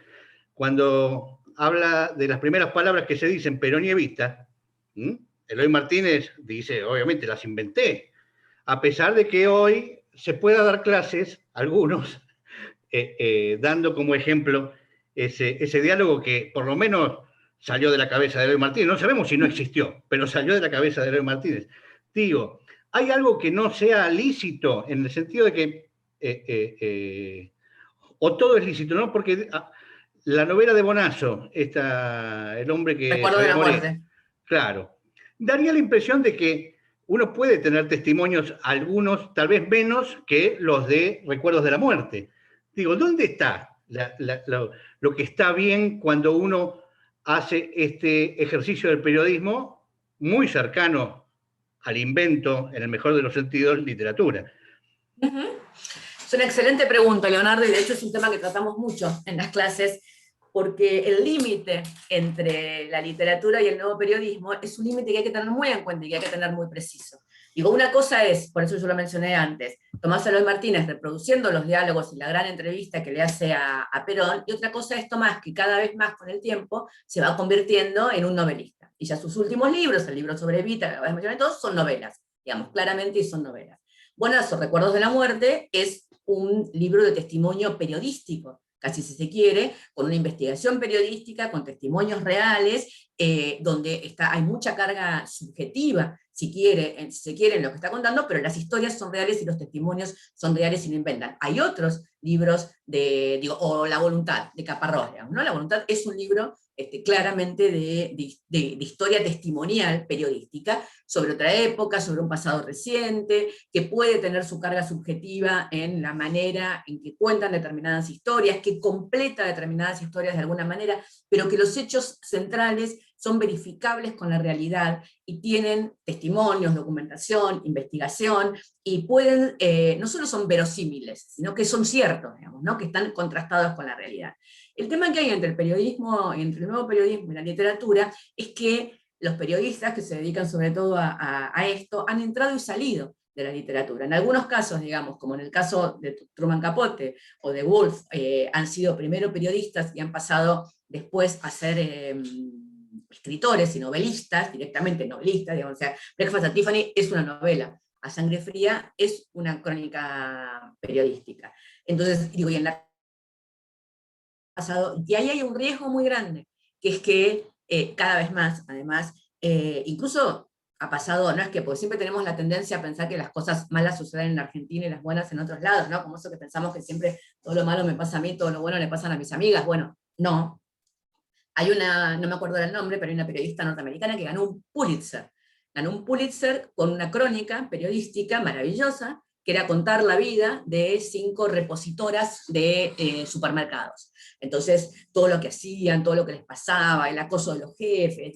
cuando habla de las primeras palabras que se dicen Perón y Evita, Eloy Martínez dice, obviamente las inventé, a pesar de que hoy se pueda dar clases, algunos, dando como ejemplo ese diálogo que por lo menos salió de la cabeza de Eloy Martínez. No sabemos si no existió, pero salió de la cabeza de Eloy Martínez. Digo, ¿hay algo que no sea lícito en el sentido de que o todo es lícito, ¿no? Porque la novela de Bonazo, el hombre que Recuerdo de sabía la morir, muerte. claro, daría la impresión de que uno puede tener testimonios, algunos tal vez menos que los de Recuerdos de la Muerte. Digo, ¿dónde está lo que está bien cuando uno hace este ejercicio del periodismo muy cercano al invento, en el mejor de los sentidos, literatura? Es una excelente pregunta, Leonardo, y de hecho es un tema que tratamos mucho en las clases, porque el límite entre la literatura y el nuevo periodismo es un límite que hay que tener muy en cuenta y que hay que tener muy preciso. Digo, una cosa es, por eso yo lo mencioné antes, Tomás Eloy Martínez reproduciendo los diálogos y la gran entrevista que le hace a Perón, y otra cosa es Tomás, que cada vez más con el tiempo se va convirtiendo en un novelista. Y ya sus últimos libros, el libro sobre Evita, que acabas de mencionar, todos son novelas, digamos, claramente, y son novelas. Bonazo, Recuerdos de la Muerte, es un libro de testimonio periodístico, casi si se quiere, con una investigación periodística, con testimonios reales, donde hay mucha carga subjetiva, si se quiere, en lo que está contando, pero las historias son reales y los testimonios son reales y no inventan. Hay otros libros o La Voluntad, de Caparrós, digamos, ¿no? La Voluntad es un libro claramente de historia testimonial periodística, sobre otra época, sobre un pasado reciente, que puede tener su carga subjetiva en la manera en que cuentan determinadas historias, que completa determinadas historias de alguna manera, pero que los hechos centrales son verificables con la realidad y tienen testimonios, documentación, investigación, y pueden, no solo son verosímiles, sino que son ciertos, digamos, ¿no? Que están contrastados con la realidad. El tema que hay entre el periodismo, entre el nuevo periodismo y la literatura, es que los periodistas que se dedican sobre todo a esto han entrado y salido de la literatura. En algunos casos, digamos, como en el caso de Truman Capote o de Woolf, han sido primero periodistas y han pasado después a ser escritores y novelistas, directamente novelistas, digamos, o sea, Breakfast at Tiffany es una novela, A Sangre Fría es una crónica periodística. Entonces, digo, y en la pasado, y ahí hay un riesgo muy grande, que es que cada vez más, además, incluso ha pasado, no es que, porque siempre tenemos la tendencia a pensar que las cosas malas suceden en Argentina y las buenas en otros lados, ¿no? Como eso que pensamos que siempre todo lo malo me pasa a mí, todo lo bueno le pasan a mis amigas. Bueno, no. Hay no me acuerdo del nombre, pero hay una periodista norteamericana que ganó un Pulitzer. Ganó un Pulitzer con una crónica periodística maravillosa, que era contar la vida de 5 repositoras de supermercados. Entonces, todo lo que hacían, todo lo que les pasaba, el acoso de los jefes,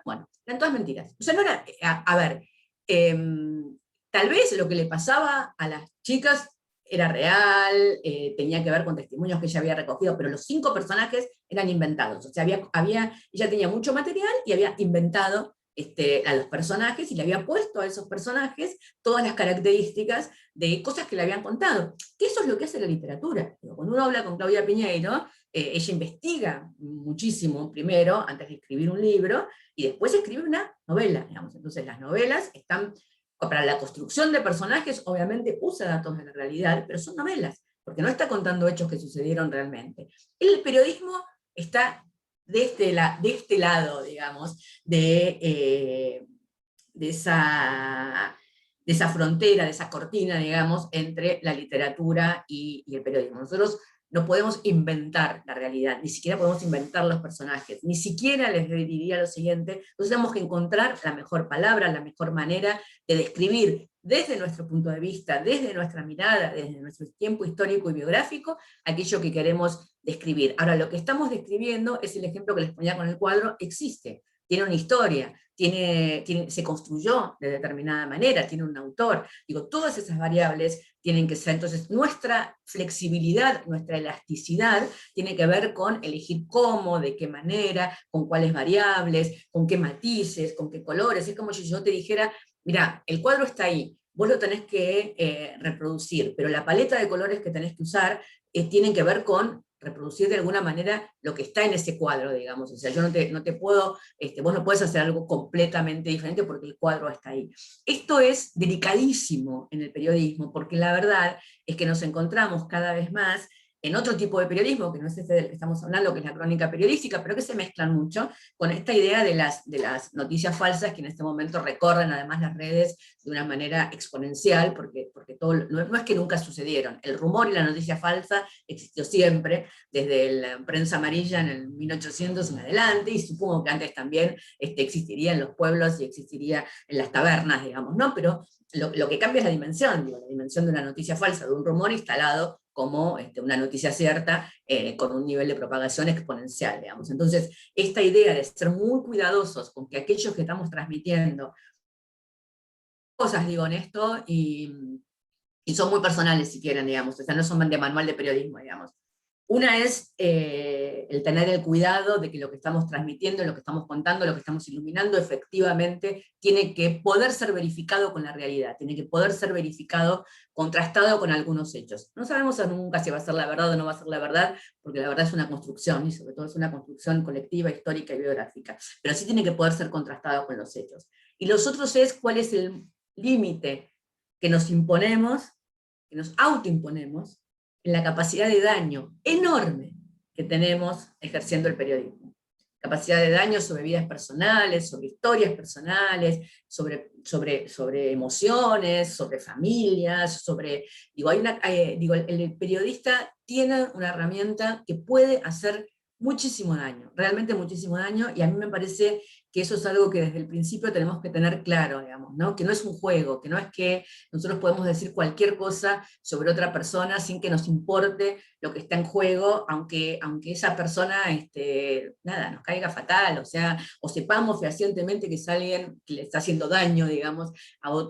bueno, eran todas mentiras. O sea, no era, a ver, tal vez lo que le pasaba a las chicas era real, tenía que ver con testimonios que ella había recogido, pero los 5 personajes eran inventados. O sea, ella tenía mucho material y había inventado a los personajes y le había puesto a esos personajes todas las características de cosas que le habían contado. Que eso es lo que hace la literatura. Cuando uno habla con Claudia Piñeiro, ella investiga muchísimo primero, antes de escribir un libro, y después escribe una novela, digamos. Entonces las novelas están, para la construcción de personajes, obviamente usa datos de la realidad, pero son novelas, porque no está contando hechos que sucedieron realmente. El periodismo está de este lado, digamos, de esa frontera, de esa cortina, digamos, entre la literatura y el periodismo. Nosotros no podemos inventar la realidad, ni siquiera podemos inventar los personajes, ni siquiera les diría lo siguiente, entonces tenemos que encontrar la mejor palabra, la mejor manera de describir desde nuestro punto de vista, desde nuestra mirada, desde nuestro tiempo histórico y biográfico, aquello que queremos describir. Ahora, lo que estamos describiendo es el ejemplo que les ponía con el cuadro, existe, tiene una historia, se construyó de determinada manera, tiene un autor. Digo, todas esas variables tienen que ser, entonces nuestra flexibilidad, nuestra elasticidad tiene que ver con elegir cómo, de qué manera, con cuáles variables, con qué matices, con qué colores. Es como si yo te dijera, mira, el cuadro está ahí, vos lo tenés que reproducir, pero la paleta de colores que tenés que usar tienen que ver con reproducir de alguna manera lo que está en ese cuadro, digamos. O sea, yo no te puedo, vos no puedes hacer algo completamente diferente porque el cuadro está ahí. Esto es delicadísimo en el periodismo, porque la verdad es que nos encontramos cada vez más en otro tipo de periodismo, que no es este del que estamos hablando, que es la crónica periodística, pero que se mezclan mucho con esta idea de las noticias falsas que en este momento recorren además las redes de una manera exponencial, porque todo, no es que nunca sucedieron, el rumor y la noticia falsa existió siempre, desde la prensa amarilla en el 1800 en adelante, y supongo que antes también existiría en los pueblos y existiría en las tabernas, digamos, ¿no? Pero lo que cambia es la dimensión de una noticia falsa, de un rumor instalado como una noticia cierta, con un nivel de propagación exponencial, digamos. Entonces, esta idea de ser muy cuidadosos con que aquellos que estamos transmitiendo cosas, digo, en esto, y son muy personales si quieren, digamos, o sea, no son de manual de periodismo, digamos. Una es el tener el cuidado de que lo que estamos transmitiendo, lo que estamos contando, lo que estamos iluminando, efectivamente tiene que poder ser verificado con la realidad, tiene que poder ser verificado, contrastado con algunos hechos. No sabemos nunca si va a ser la verdad o no va a ser la verdad, porque la verdad es una construcción, y sobre todo es una construcción colectiva, histórica y biográfica, pero sí tiene que poder ser contrastado con los hechos. Y los otros es cuál es el límite que nos imponemos, que nos autoimponemos, en la capacidad de daño enorme que tenemos ejerciendo el periodismo. Capacidad de daño sobre vidas personales, sobre historias personales, sobre emociones, sobre familias, el periodista tiene una herramienta que puede hacer muchísimo daño, realmente muchísimo daño, y a mí me parece que eso es algo que desde el principio tenemos que tener claro, digamos, ¿no? Que no es un juego, que no es que nosotros podemos decir cualquier cosa sobre otra persona sin que nos importe lo que está en juego, aunque esa persona nada, nos caiga fatal, o sea, o sepamos fehacientemente que es alguien que le está haciendo daño, digamos, a un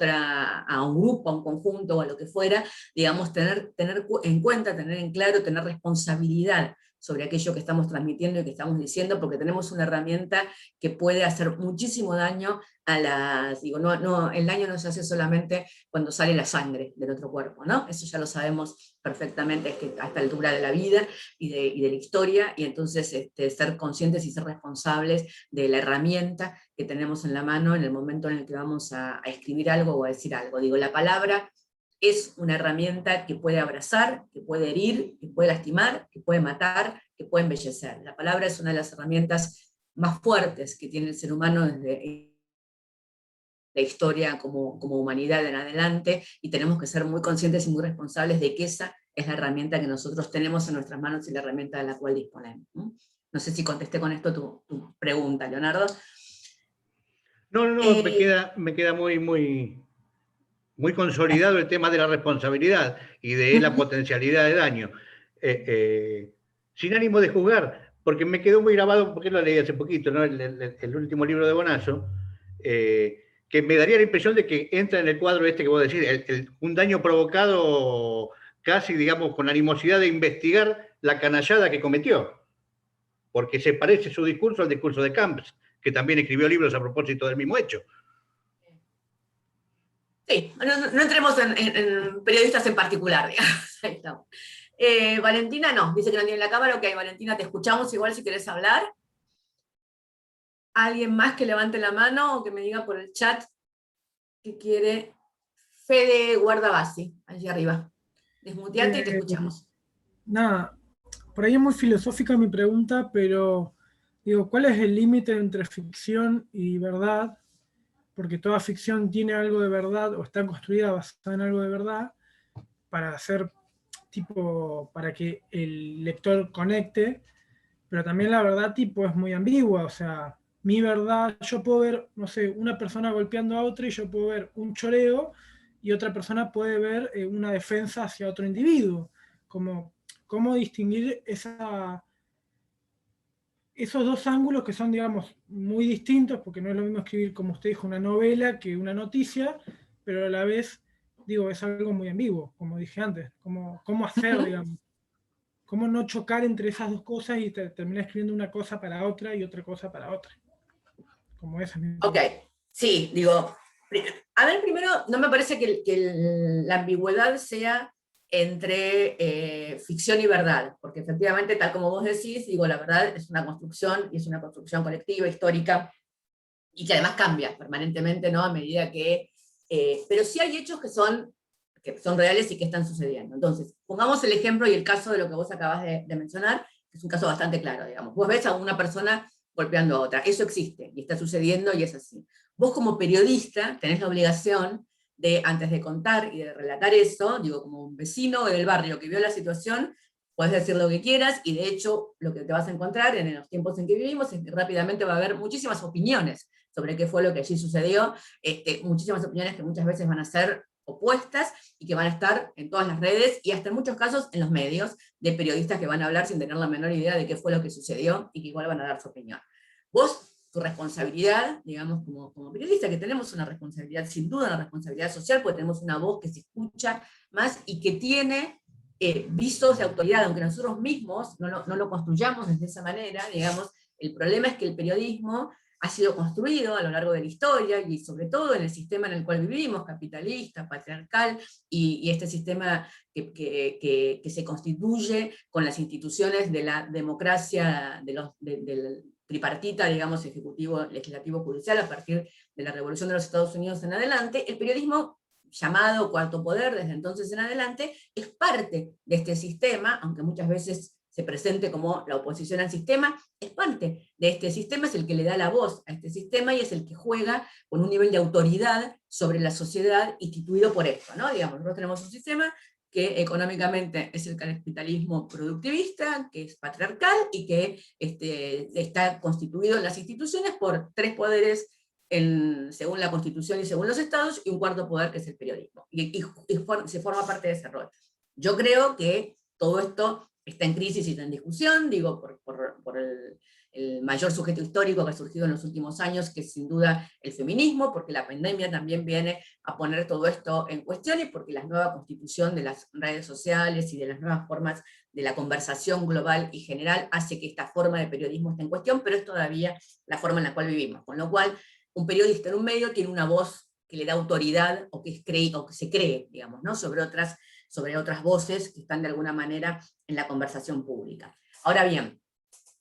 grupo, a un conjunto o a lo que fuera, digamos, tener en cuenta, tener en claro, tener responsabilidad sobre aquello que estamos transmitiendo y que estamos diciendo, porque tenemos una herramienta que puede hacer muchísimo daño a las, el daño no se hace solamente cuando sale la sangre del otro cuerpo, ¿no? Eso ya lo sabemos perfectamente, que a esta altura de la vida y de la historia, y entonces ser conscientes y ser responsables de la herramienta que tenemos en la mano en el momento en el que vamos a escribir algo o a decir algo. La palabra es una herramienta que puede abrazar, que puede herir, que puede lastimar, que puede matar, que puede embellecer. La palabra es una de las herramientas más fuertes que tiene el ser humano desde la historia como humanidad en adelante, y tenemos que ser muy conscientes y muy responsables de que esa es la herramienta que nosotros tenemos en nuestras manos y la herramienta de la cual disponemos. No sé si contesté con esto tu pregunta, Leonardo. No, me queda muy consolidado el tema de la responsabilidad y de la potencialidad de daño. Sin ánimo de juzgar, porque me quedó muy grabado, porque lo leí hace poquito, ¿no? El último libro de Bonazo, que me daría la impresión de que entra en el cuadro que vos decís, un daño provocado casi, digamos, con animosidad de investigar la canallada que cometió, porque se parece su discurso al discurso de Camps, que también escribió libros a propósito del mismo hecho. Sí, no entremos en periodistas en particular, digamos. Ahí estamos. Valentina no, dice que no tiene la cámara. Ok, Valentina, te escuchamos igual si querés hablar. ¿Alguien más que levante la mano o que me diga por el chat que quiere? Fede Guardabasi, allí arriba. Desmuteate y te escuchamos. Nada, por ahí es muy filosófica mi pregunta, pero digo, ¿cuál es el límite entre ficción y verdad? Porque toda ficción tiene algo de verdad o está construida basada en algo de verdad para hacer para que el lector conecte, pero también la verdad es muy ambigua, o sea, mi verdad, yo puedo ver, no sé, una persona golpeando a otra y yo puedo ver un choreo y otra persona puede ver una defensa hacia otro individuo. ¿Cómo distinguir esos dos ángulos que son, digamos, muy distintos, porque no es lo mismo escribir, como usted dijo, una novela que una noticia, pero a la vez, es algo muy ambiguo, como dije antes, cómo hacer, digamos, cómo no chocar entre esas dos cosas y terminar escribiendo una cosa para otra y otra cosa para otra. Como esa misma. Ok, sí, A ver, primero, no me parece que la ambigüedad sea entre ficción y verdad, porque efectivamente, tal como vos decís, digo, la verdad es una construcción, y es una construcción colectiva, histórica, y que además cambia permanentemente, ¿no? A medida que... pero sí hay hechos que son reales y que están sucediendo. Entonces, pongamos el ejemplo y el caso de lo que vos acabas de mencionar, que es un caso bastante claro, digamos. Vos ves a una persona golpeando a otra, eso existe, y está sucediendo, y es así. Vos como periodista tenés la obligación de, antes de contar y de relatar eso, digo, como un vecino del barrio que vio la situación, puedes decir lo que quieras, y de hecho lo que te vas a encontrar en los tiempos en que vivimos es que rápidamente va a haber muchísimas opiniones sobre qué fue lo que allí sucedió, muchísimas opiniones que muchas veces van a ser opuestas y que van a estar en todas las redes y hasta en muchos casos en los medios de periodistas que van a hablar sin tener la menor idea de qué fue lo que sucedió y que igual van a dar su opinión. Vos, tu responsabilidad, digamos, como periodista, que tenemos una responsabilidad, sin duda una responsabilidad social, porque tenemos una voz que se escucha más y que tiene visos de autoridad, aunque nosotros mismos no lo construyamos de esa manera, digamos, el problema es que el periodismo ha sido construido a lo largo de la historia, y sobre todo en el sistema en el cual vivimos, capitalista, patriarcal, y este sistema que se constituye con las instituciones de la democracia, del tripartita, digamos, ejecutivo, legislativo, judicial, a partir de la Revolución de los Estados Unidos en adelante. El periodismo, llamado cuarto poder desde entonces en adelante, es parte de este sistema, aunque muchas veces se presente como la oposición al sistema, es parte de este sistema, es el que le da la voz a este sistema y es el que juega con un nivel de autoridad sobre la sociedad instituido por esto, ¿no? Digamos, nosotros tenemos un sistema que económicamente es el capitalismo productivista, que es patriarcal y que está constituido en las instituciones por tres poderes según la Constitución y según los estados, y un cuarto poder que es el periodismo, y se forma parte de ese rol. Yo creo que todo esto está en crisis y está en discusión, digo, por el mayor sujeto histórico que ha surgido en los últimos años, que es sin duda el feminismo, porque la pandemia también viene a poner todo esto en cuestión, y porque la nueva constitución de las redes sociales y de las nuevas formas de la conversación global y general hace que esta forma de periodismo esté en cuestión, pero es todavía la forma en la cual vivimos, con lo cual un periodista en un medio tiene una voz que le da autoridad, o que se cree, digamos, ¿no? sobre otras voces que están de alguna manera en la conversación pública. Ahora bien,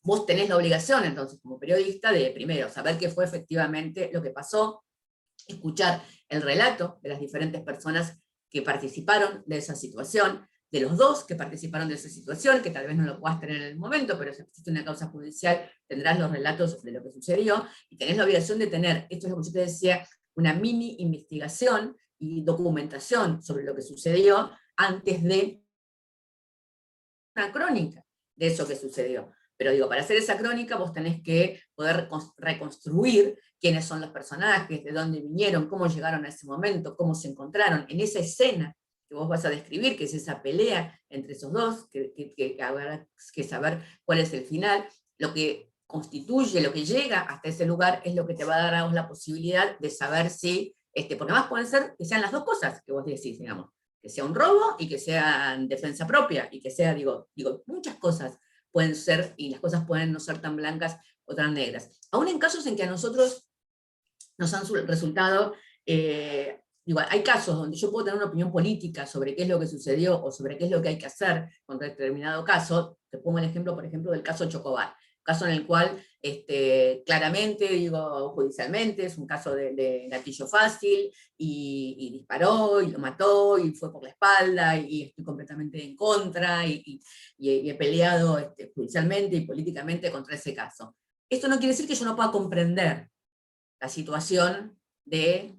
vos tenés la obligación entonces como periodista de primero saber qué fue efectivamente lo que pasó, escuchar el relato de las diferentes personas que participaron de esa situación, de los dos que participaron de esa situación, que tal vez no lo puedas tener en el momento, pero si existe una causa judicial tendrás los relatos de lo que sucedió, y tenés la obligación de tener, esto es lo que yo te decía, una mini investigación y documentación sobre lo que sucedió antes de una crónica de eso que sucedió. Pero digo, para hacer esa crónica vos tenés que poder reconstruir quiénes son los personajes, de dónde vinieron, cómo llegaron a ese momento, cómo se encontraron, en esa escena que vos vas a describir, que es esa pelea entre esos dos, que habrá que saber cuál es el final. Lo que constituye, lo que llega hasta ese lugar, es lo que te va a dar a vos la posibilidad de saber si, porque además pueden ser que sean las dos cosas que vos decís, digamos, que sea un robo y que sea en defensa propia, y que sea, digo, muchas cosas pueden ser, y las cosas pueden no ser tan blancas o tan negras. Aún en casos en que a nosotros nos han resultado, hay casos donde yo puedo tener una opinión política sobre qué es lo que sucedió, o sobre qué es lo que hay que hacer con determinado caso. Te pongo el ejemplo, por ejemplo, del caso Chocobar, caso en el cual claramente, digo, judicialmente, es un caso de gatillo fácil, y disparó, y lo mató, y fue por la espalda, y estoy completamente en contra, y he peleado judicialmente y políticamente contra ese caso. Esto no quiere decir que yo no pueda comprender la situación de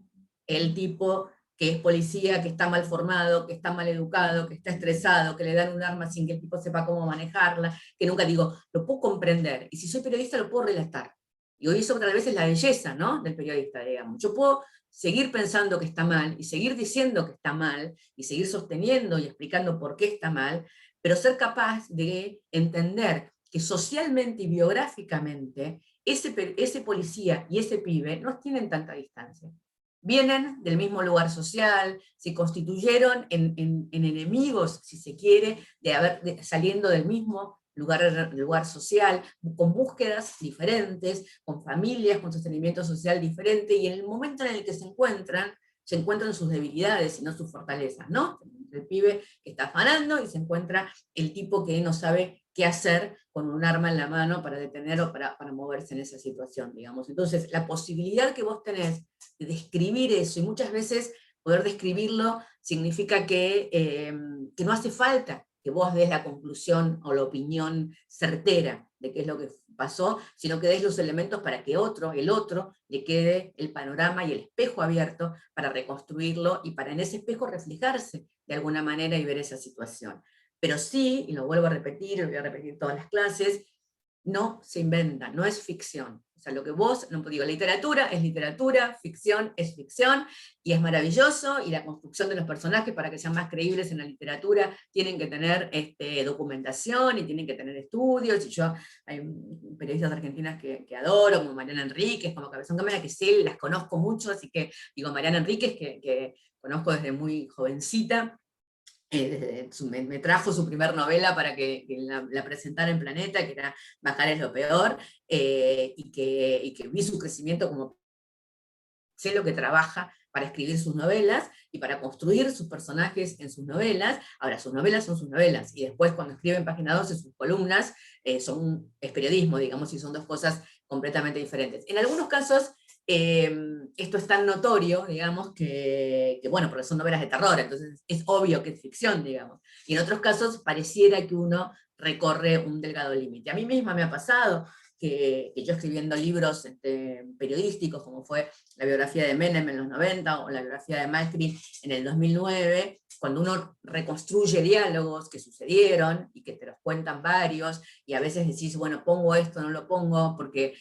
el tipo que es policía, que está mal formado, que está mal educado, que está estresado, que le dan un arma sin que el tipo sepa cómo manejarla, que nunca digo, lo puedo comprender, y si soy periodista lo puedo relatar. Y hoy eso tal vez es la belleza, ¿no?, del periodista, digamos. Yo puedo seguir pensando que está mal, y seguir diciendo que está mal, y seguir sosteniendo y explicando por qué está mal, pero ser capaz de entender que socialmente y biográficamente ese policía y ese pibe no tienen tanta distancia. Vienen del mismo lugar social, se constituyeron en enemigos, si se quiere, saliendo del mismo lugar social, con búsquedas diferentes, con familias, con sostenimiento social diferente, y en el momento en el que se encuentran sus debilidades y no sus fortalezas, ¿no? El pibe que está afanando y se encuentra el tipo que no sabe qué hacer con un arma en la mano para detener o para moverse en esa situación, digamos. Entonces, la posibilidad que vos tenés de describir eso, y muchas veces poder describirlo significa que no hace falta que vos des la conclusión o la opinión certera de qué es lo que pasó, sino que des los elementos para que el otro, le quede el panorama y el espejo abierto para reconstruirlo y para en ese espejo reflejarse de alguna manera y ver esa situación. Pero sí, y lo vuelvo a repetir, lo voy a repetir todas las clases, no se inventa, no es ficción. O sea, lo que vos, no digo, literatura es literatura, ficción es ficción, y es maravilloso, y la construcción de los personajes para que sean más creíbles en la literatura tienen que tener documentación y tienen que tener estudios, y yo hay periodistas argentinas que adoro, como Mariana Enríquez, como Cabezón Cámara, que sí, las conozco mucho, así que digo Mariana Enríquez, que conozco desde muy jovencita, me trajo su primer novela para que la presentara en Planeta, que era Bajar es lo peor, y que vi su crecimiento como sé lo que trabaja para escribir sus novelas y para construir sus personajes en sus novelas. Ahora, sus novelas son sus novelas, y después cuando escribe en Página 12 sus columnas, es periodismo, digamos, y son dos cosas completamente diferentes. En algunos casos, esto es tan notorio, digamos, que bueno, porque son novelas de terror, entonces es obvio que es ficción, digamos. Y en otros casos pareciera que uno recorre un delgado límite. A mí misma me ha pasado que yo escribiendo libros periodísticos, como fue la biografía de Menem en los 90, o la biografía de Macri en el 2009, cuando uno reconstruye diálogos que sucedieron, y que te los cuentan varios, y a veces decís, bueno, pongo esto, no lo pongo, porque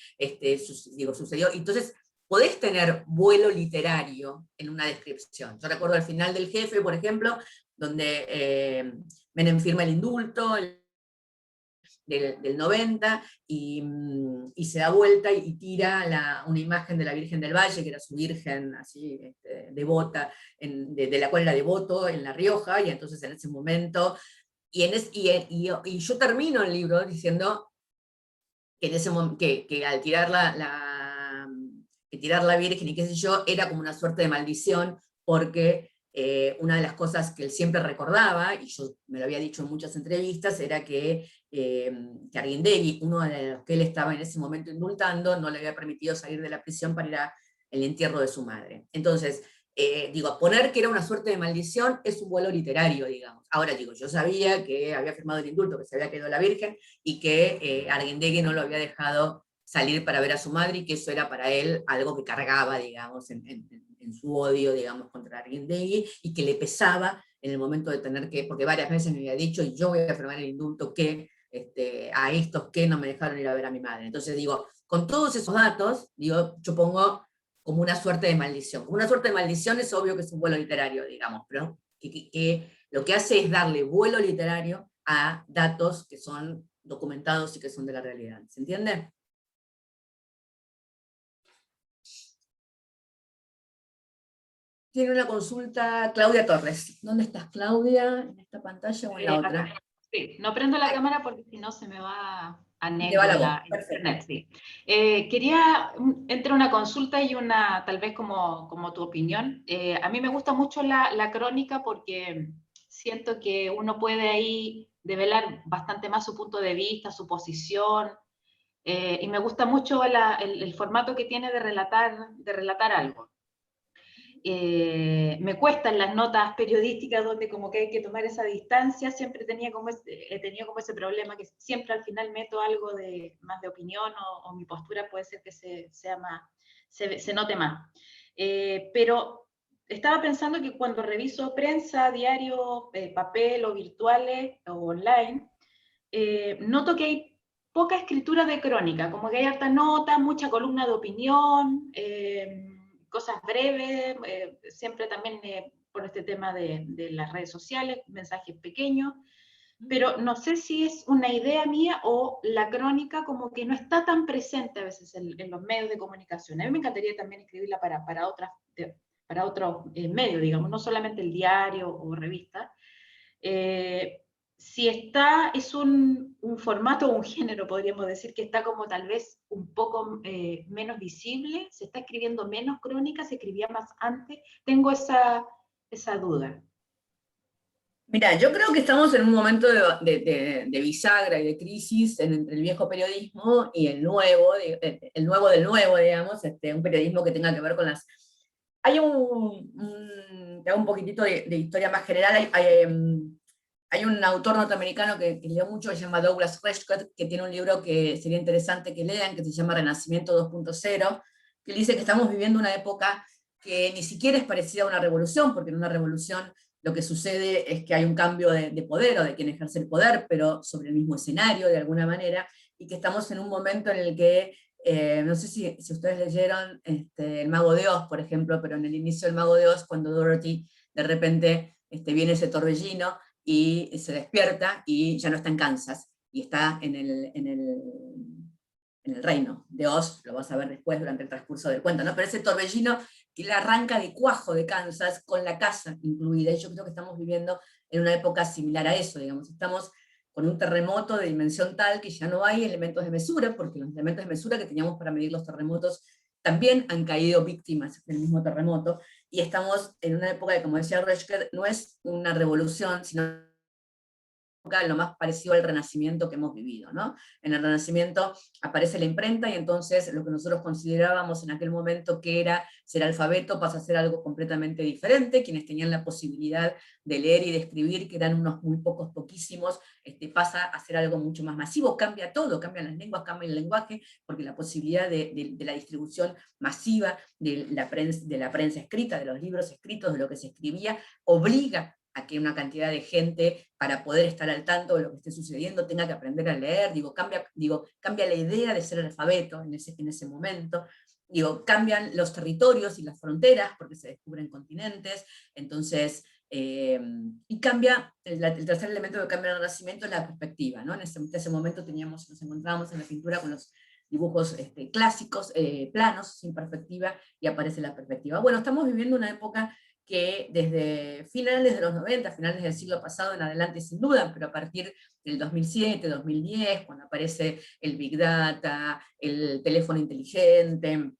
sucedió. Entonces, podés tener vuelo literario en una descripción. Yo recuerdo al final del Jefe, por ejemplo, donde Menem firma el indulto, del 90, y se da vuelta y tira una imagen de la Virgen del Valle, que era su virgen así devota, de la cual era devoto en La Rioja, y entonces en ese momento, y yo termino el libro diciendo que, en ese que al tirar tirar la Virgen y qué sé yo, era como una suerte de maldición, porque una de las cosas que él siempre recordaba, y yo me lo había dicho en muchas entrevistas, era que Arguindegui, uno de los que él estaba en ese momento indultando, no le había permitido salir de la prisión para ir al entierro de su madre. Entonces, poner que era una suerte de maldición es un vuelo literario, digamos. Ahora yo sabía que había firmado el indulto, que se había quedado la Virgen, y que Arguindegui no lo había dejado salir para ver a su madre, y que eso era para él algo que cargaba, digamos, en su odio, digamos, contra Arguindegui, y que le pesaba en el momento de tener que, porque varias veces me había dicho, y yo voy a firmar el indulto que a estos que no me dejaron ir a ver a mi madre. Entonces con todos esos datos, yo pongo como una suerte de maldición. Como una suerte de maldición es obvio que es un vuelo literario, digamos, pero que lo que hace es darle vuelo literario a datos que son documentados y que son de la realidad. ¿Se entiende? Tiene una consulta Claudia Torres. ¿Dónde estás, Claudia? ¿En esta pantalla o en la otra? Acá. Sí, no prendo la cámara porque si no se me va a Te va la voz. internet. Sí. Quería entre una consulta y una, tal vez como tu opinión. A mí me gusta mucho la crónica porque siento que uno puede ahí develar bastante más su punto de vista, su posición, y me gusta mucho el formato que tiene de relatar algo. Me cuestan las notas periodísticas donde como que hay que tomar esa distancia, siempre he tenido como ese problema que siempre al final meto algo más de opinión, o mi postura puede ser que se note más. Pero estaba pensando que cuando reviso prensa, diario, papel o virtuales o online, noto que hay poca escritura de crónica, como que hay harta nota, mucha columna de opinión, cosas breves, siempre también por este tema de las redes sociales, mensajes pequeños, pero no sé si es una idea mía o la crónica como que no está tan presente a veces en los medios de comunicación. A mí me encantaría también escribirla para otros medios, digamos, no solamente el diario o revista, si es un formato o un género, podríamos decir, que está como tal vez un poco menos visible, se está escribiendo menos crónicas, se escribía más antes, tengo esa duda. Mira, yo creo que estamos en un momento de bisagra y de crisis entre el viejo periodismo y el nuevo del nuevo, digamos, un periodismo que tenga que ver con las... Hay te hago un poquitito de historia más general, hay un autor norteamericano que leo mucho, que se llama Douglas Rushkoff, que tiene un libro que sería interesante que lean, que se llama Renacimiento 2.0, que dice que estamos viviendo una época que ni siquiera es parecida a una revolución, porque en una revolución lo que sucede es que hay un cambio de poder o de quien ejerce el poder, pero sobre el mismo escenario de alguna manera, y que estamos en un momento en el que, no sé si ustedes leyeron El Mago de Oz, por ejemplo, pero en el inicio del Mago de Oz, cuando Dorothy de repente viene ese torbellino y se despierta y ya no está en Kansas, y está en el reino de Oz, lo vas a ver después durante el transcurso del cuento, ¿no? Pero ese torbellino que le arranca de cuajo de Kansas con la casa incluida, y yo creo que estamos viviendo en una época similar a eso, digamos, estamos con un terremoto de dimensión tal que ya no hay elementos de mesura, porque los elementos de mesura que teníamos para medir los terremotos también han caído víctimas del mismo terremoto, y estamos en una época que, como decía Röttger, no es una revolución, sino lo más parecido al Renacimiento que hemos vivido, ¿no? En el Renacimiento aparece la imprenta y entonces lo que nosotros considerábamos en aquel momento que era ser alfabeto pasa a ser algo completamente diferente. Quienes tenían la posibilidad de leer y de escribir, que eran unos muy pocos, poquísimos, pasa a ser algo mucho más masivo. Cambia todo, cambian las lenguas, cambia el lenguaje, porque la posibilidad de la distribución masiva de la prensa escrita, de los libros escritos, de lo que se escribía, obliga a que una cantidad de gente, para poder estar al tanto de lo que esté sucediendo, tenga que aprender a leer, cambia la idea de ser alfabeto en ese momento, cambian los territorios y las fronteras, porque se descubren continentes, entonces, y cambia, el tercer elemento que cambia en el Renacimiento es la perspectiva, ¿no? En ese momento nos encontrábamos en la pintura con los dibujos clásicos, planos, sin perspectiva, y aparece la perspectiva. Bueno, estamos viviendo una época que desde finales de los 90, finales del siglo pasado en adelante sin duda, pero a partir del 2007, 2010, cuando aparece el Big Data, el teléfono inteligente,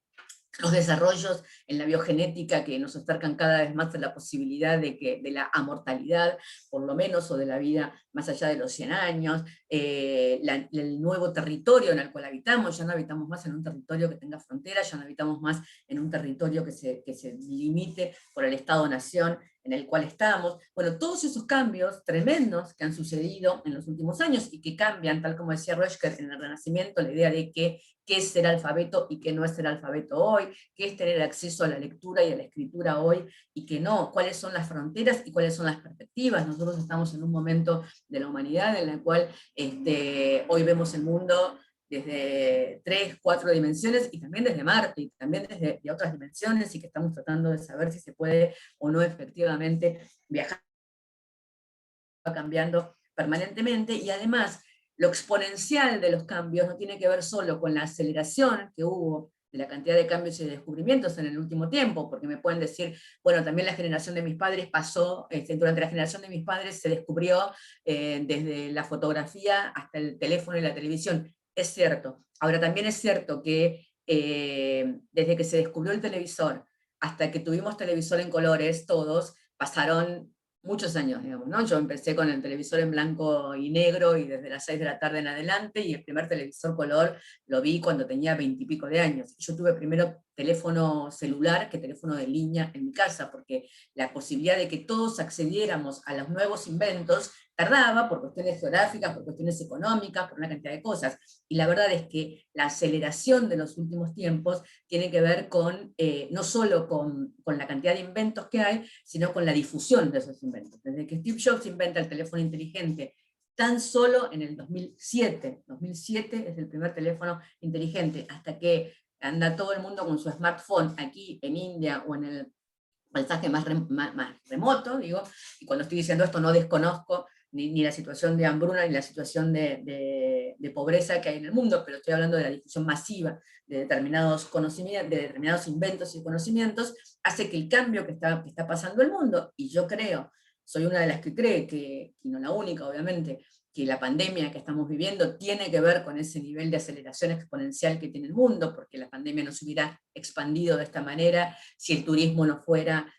los desarrollos en la biogenética que nos acercan cada vez más a la posibilidad de la amortalidad, por lo menos, o de la vida más allá de los 100 años, el nuevo territorio en el cual habitamos, ya no habitamos más en un territorio que tenga fronteras, ya no habitamos más en un territorio que se limite por el Estado-Nación en el cual estamos. Bueno, todos esos cambios tremendos que han sucedido en los últimos años y que cambian, tal como decía Röttger en el Renacimiento, la idea de qué es ser alfabeto y qué no es ser alfabeto hoy, qué es tener acceso a la lectura y a la escritura hoy y qué no, cuáles son las fronteras y cuáles son las perspectivas.Nosotros estamos en un momento de la humanidad en la cual hoy vemos el mundo desde 3, 4 dimensiones, y también desde Marte, y también desde otras dimensiones, y que estamos tratando de saber si se puede o no efectivamente viajar, cambiando permanentemente, y además lo exponencial de los cambios no tiene que ver solo con la aceleración que hubo de la cantidad de cambios y de descubrimientos en el último tiempo, porque me pueden decir, bueno, también la generación de mis padres pasó, durante la generación de mis padres se descubrió desde la fotografía hasta el teléfono y la televisión. Es cierto. Ahora también es cierto que desde que se descubrió el televisor hasta que tuvimos televisor en colores, todos, pasaron muchos años, digamos, ¿no? Yo empecé con el televisor en blanco y negro y desde las 6 de la tarde en adelante, y el primer televisor color lo vi cuando tenía 20 y pico de años. Yo tuve primero teléfono celular que teléfono de línea en mi casa, porque la posibilidad de que todos accediéramos a los nuevos inventos tardaba por cuestiones geográficas, por cuestiones económicas, por una cantidad de cosas. Y la verdad es que la aceleración de los últimos tiempos tiene que ver con, no solo con la cantidad de inventos que hay, sino con la difusión de esos inventos. Desde que Steve Jobs inventa el teléfono inteligente, tan solo en el 2007 es el primer teléfono inteligente, hasta que anda todo el mundo con su smartphone aquí en India o en el paisaje más remoto, digo, y cuando estoy diciendo esto no desconozco ni la situación de hambruna ni la situación de pobreza que hay en el mundo, pero estoy hablando de la difusión masiva de determinados conocimientos, de determinados inventos y conocimientos, hace que el cambio que está pasando el mundo, y yo creo, soy una de las que cree que, y no la única obviamente, que la pandemia que estamos viviendo tiene que ver con ese nivel de aceleración exponencial que tiene el mundo, porque la pandemia no se hubiera expandido de esta manera si el turismo no fuera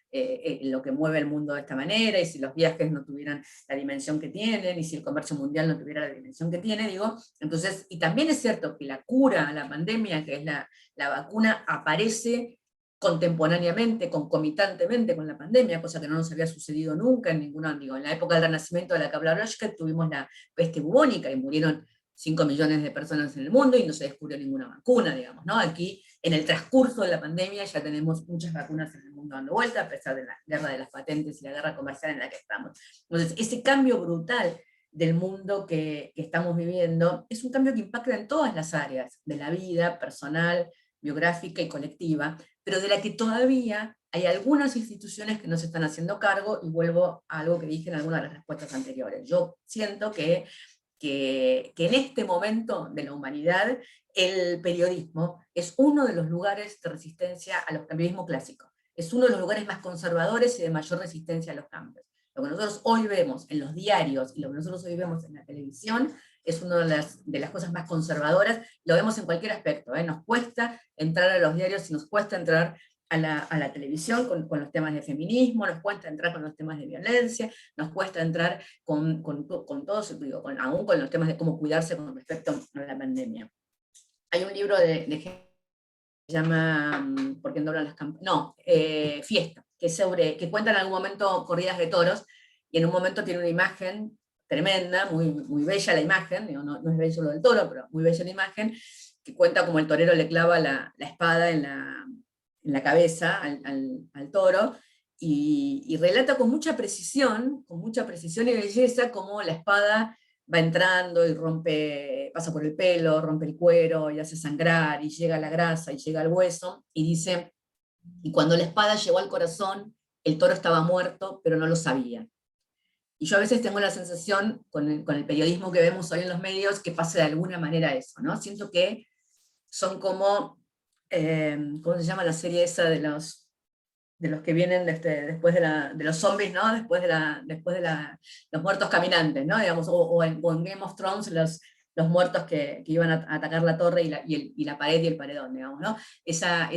lo que mueve el mundo de esta manera, y si los viajes no tuvieran la dimensión que tienen, y si el comercio mundial no tuviera la dimensión que tiene, digo. Entonces, y también es cierto que la cura a la pandemia, que es la vacuna, aparece contemporáneamente, concomitantemente con la pandemia, cosa que no nos había sucedido nunca en ninguna, digo, en la época del Renacimiento de la que habla Rorschach tuvimos la peste bubónica y murieron 5 millones de personas en el mundo y no se descubrió ninguna vacuna, digamos, ¿no? Aquí, en el transcurso de la pandemia, ya tenemos muchas vacunas en el mundo dando vuelta, a pesar de la guerra de las patentes y la guerra comercial en la que estamos. Entonces, ese cambio brutal del mundo que estamos viviendo es un cambio que impacta en todas las áreas de la vida personal, biográfica y colectiva, pero de la que todavía hay algunas instituciones que no se están haciendo cargo, y vuelvo a algo que dije en algunas de las respuestas anteriores. Yo siento que en este momento de la humanidad, el periodismo es uno de los lugares de resistencia a los periodismo clásico. Es uno de los lugares más conservadores y de mayor resistencia a los cambios. Lo que nosotros hoy vemos en los diarios y lo que nosotros hoy vemos en la televisión es una de las cosas más conservadoras. Lo vemos en cualquier aspecto, ¿eh? Nos cuesta entrar a los diarios y nos cuesta entrar a la televisión con los temas de feminismo, nos cuesta entrar con los temas de violencia, nos cuesta entrar con todos, digo, aún con los temas de cómo cuidarse con respecto a la pandemia. Hay un libro de se llama ¿Por qué no doblan las campanas? No, Fiesta, que cuenta en algún momento corridas de toros, y en un momento tiene una imagen tremenda, muy, muy bella la imagen, digo, no es bello lo del toro, pero muy bella la imagen, que cuenta como el torero le clava la espada en la cabeza al toro, y relata con mucha precisión y belleza cómo la espada va entrando y pasa por el pelo, rompe el cuero y hace sangrar, y llega a la grasa y llega al hueso, y dice, y cuando la espada llegó al corazón, el toro estaba muerto, pero no lo sabía. Y yo a veces tengo la sensación, con el periodismo que vemos hoy en los medios, que pasa de alguna manera eso, ¿no? Siento que son como, ¿cómo se llama la serie esa de los que vienen después de los zombies, ¿no? Después de los muertos caminantes, ¿no? Digamos, o en Game of Thrones, los muertos que iban a atacar la torre y la pared y el paredón, digamos, ¿no? Esa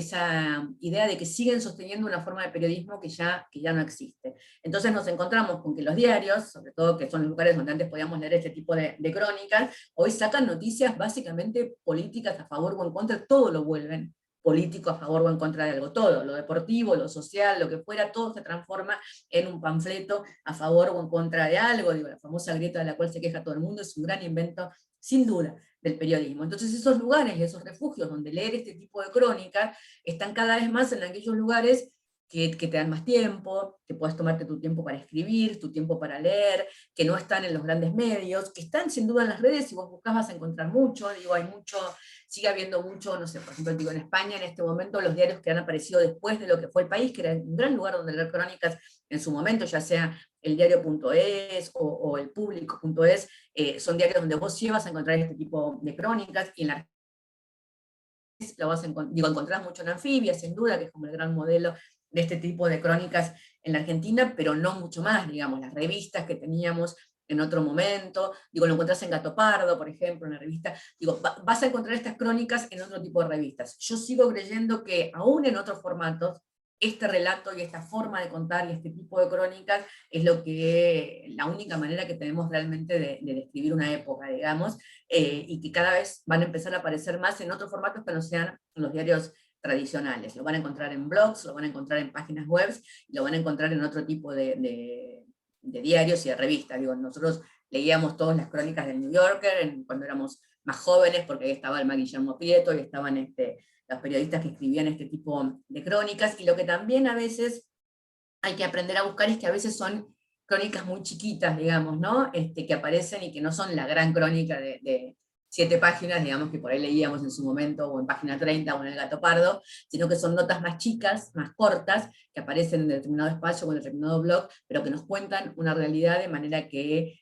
idea de que siguen sosteniendo una forma de periodismo que ya no existe. Entonces nos encontramos con que los diarios, sobre todo que son los lugares donde antes podíamos leer este tipo de crónicas, hoy sacan noticias básicamente políticas a favor o en contra, todo lo vuelven político a favor o en contra de algo, todo, lo deportivo, lo social, lo que fuera, todo se transforma en un panfleto a favor o en contra de algo. Digo, la famosa grieta de la cual se queja todo el mundo es un gran invento, sin duda, del periodismo. Entonces esos lugares, esos refugios donde leer este tipo de crónicas, están cada vez más en aquellos lugares que te dan más tiempo, que puedes tomarte tu tiempo para escribir, tu tiempo para leer, que no están en los grandes medios, que están sin duda en las redes, si vos buscas vas a encontrar mucho, digo, hay mucho, sigue habiendo mucho, no sé, por ejemplo, digo, en España en este momento los diarios que han aparecido después de lo que fue El País, que era un gran lugar donde leer crónicas en su momento, ya sea el diario.es o el público.es, son diarios donde vos sí vas a encontrar este tipo de crónicas, y en la lo vas a encontrás mucho en Anfibia, sin duda, que es como el gran modelo de este tipo de crónicas en la Argentina, pero no mucho más, digamos, las revistas que teníamos en otro momento, digo, lo encontrás en Gato Pardo, por ejemplo, en la revista, digo, vas a encontrar estas crónicas en otro tipo de revistas. Yo sigo creyendo que aún en otros formatos, este relato y esta forma de contar y este tipo de crónicas es la única manera que tenemos realmente de describir una época, digamos, y que cada vez van a empezar a aparecer más en otros formatos que no sean los diarios tradicionales. Lo van a encontrar en blogs, lo van a encontrar en páginas web, lo van a encontrar en otro tipo de diarios y de revistas. Digo, nosotros leíamos todas las crónicas del New Yorker cuando éramos más jóvenes, porque ahí estaba el Guillermo Prieto y estaban los periodistas que escribían este tipo de crónicas, y lo que también a veces hay que aprender a buscar es que a veces son crónicas muy chiquitas, digamos, ¿no? Que aparecen y que no son la gran crónica de 7 páginas, digamos, que por ahí leíamos en su momento, o en página 30, o en el Gato Pardo, sino que son notas más chicas, más cortas, que aparecen en determinado espacio o en determinado blog, pero que nos cuentan una realidad de manera que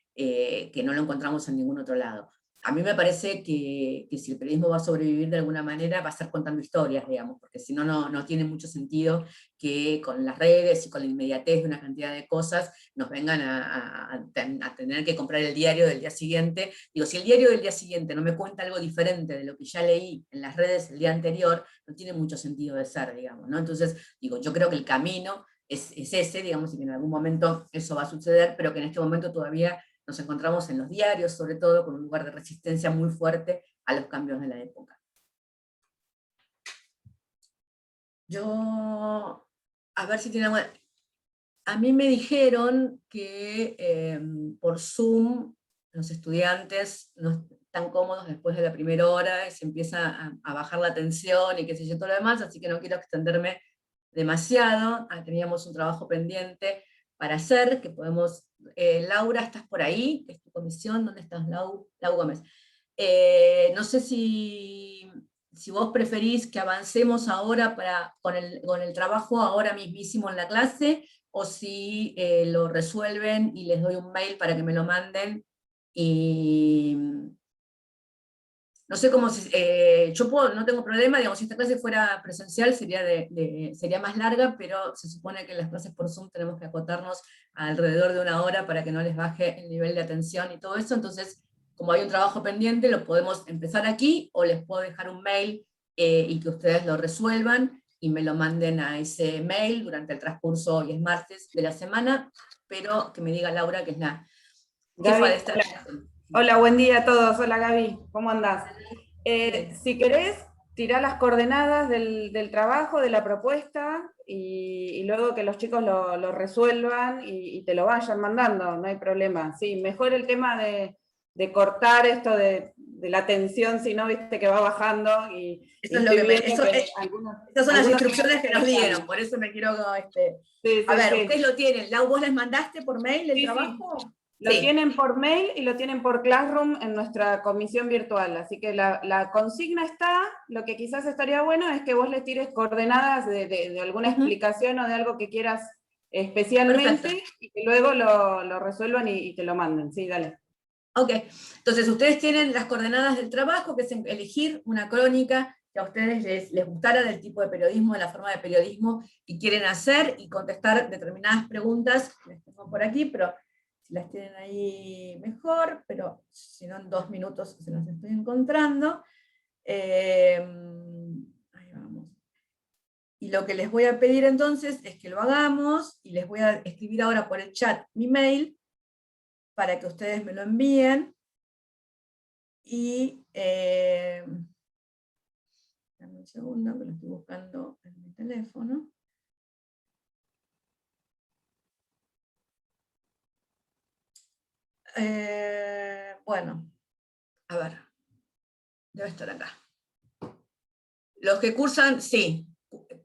no lo encontramos en ningún otro lado. a mí me parece que si el periodismo va a sobrevivir de alguna manera, va a ser contando historias, digamos, porque si no, no tiene mucho sentido que con las redes y con la inmediatez de una cantidad de cosas nos vengan a tener que comprar el diario del día siguiente. Digo, si el diario del día siguiente no me cuenta algo diferente de lo que ya leí en las redes el día anterior, no tiene mucho sentido de ser, digamos, ¿no? Entonces, digo, yo creo que el camino es ese, digamos, y que en algún momento eso va a suceder, pero que en este momento todavía nos encontramos en los diarios, sobre todo, con un lugar de resistencia muy fuerte a los cambios de la época. Yo, a ver si tiene alguna... A mí me dijeron que por Zoom los estudiantes no están cómodos después de la primera hora, y se empieza a bajar la tensión y qué sé yo, todo lo demás, así que no quiero extenderme demasiado. Teníamos un trabajo pendiente para hacer, que podemos... Laura, ¿estás por ahí? ¿Es tu comisión? ¿Dónde estás, Lau Gómez? No sé si vos preferís que avancemos ahora con el trabajo ahora mismísimo en la clase, o si lo resuelven y les doy un mail para que me lo manden. Y no sé cómo, no tengo problema, digamos, si esta clase fuera presencial sería más larga, pero se supone que en las clases por Zoom tenemos que acotarnos alrededor de 1 hora para que no les baje el nivel de atención y todo eso. Entonces, como hay un trabajo pendiente, lo podemos empezar aquí, o les puedo dejar un mail y que ustedes lo resuelvan y me lo manden a ese mail durante el transcurso, hoy es martes de la semana, pero que me diga Laura, que es la jefa de esta clase. Hola, buen día a todos. Hola, Gaby, ¿cómo andás? Si querés, tirá las coordenadas del trabajo, de la propuesta, y luego que los chicos lo resuelvan y te lo vayan mandando, no hay problema. Sí, mejor el tema de cortar esto de la tensión, si no, viste que va bajando. Eso es lo que estas son las instrucciones que nos dieron, por eso me quiero... Sí, a ver, ustedes lo tienen. Lau, ¿vos les mandaste por mail el trabajo? Sí. Lo tienen por mail y lo tienen por Classroom en nuestra comisión virtual, así que la consigna está. Lo que quizás estaría bueno es que vos le tires coordenadas de alguna explicación o de algo que quieras especialmente. Perfecto. Y que luego lo resuelvan y te lo manden. Sí, dale. Ok, entonces ustedes tienen las coordenadas del trabajo, que es elegir una crónica que a ustedes les gustara, del tipo de periodismo, de la forma de periodismo que quieren hacer, y contestar determinadas preguntas, las tengo por aquí, pero si las tienen ahí mejor, pero si no en 2 minutos se las estoy encontrando. Ahí vamos. Y lo que les voy a pedir entonces es que lo hagamos, y les voy a escribir ahora por el chat mi mail, para que ustedes me lo envíen, y dame un segundo que lo estoy buscando en mi teléfono. Bueno, a ver, debe estar acá. Los que cursan, sí,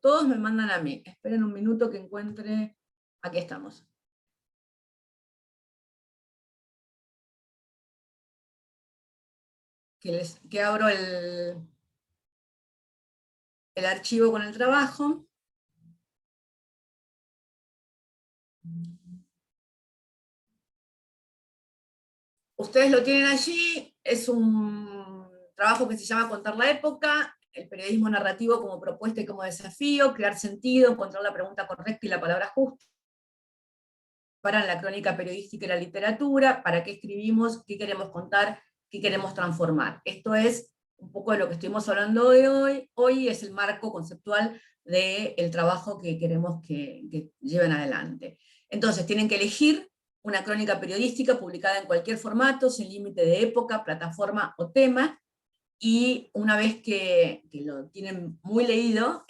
todos me mandan a mí. Esperen un minuto que encuentre, aquí estamos. Que abro el archivo con el trabajo. Ustedes lo tienen allí, es un trabajo que se llama Contar la época, el periodismo narrativo como propuesta y como desafío, crear sentido, encontrar la pregunta correcta y la palabra justa, para la crónica periodística y la literatura, para qué escribimos, qué queremos contar, qué queremos transformar. Esto es un poco de lo que estuvimos hablando de hoy. Hoy es el marco conceptual del trabajo que queremos que lleven adelante. Entonces tienen que elegir una crónica periodística publicada en cualquier formato, sin límite de época, plataforma o tema, y una vez que lo tienen muy leído,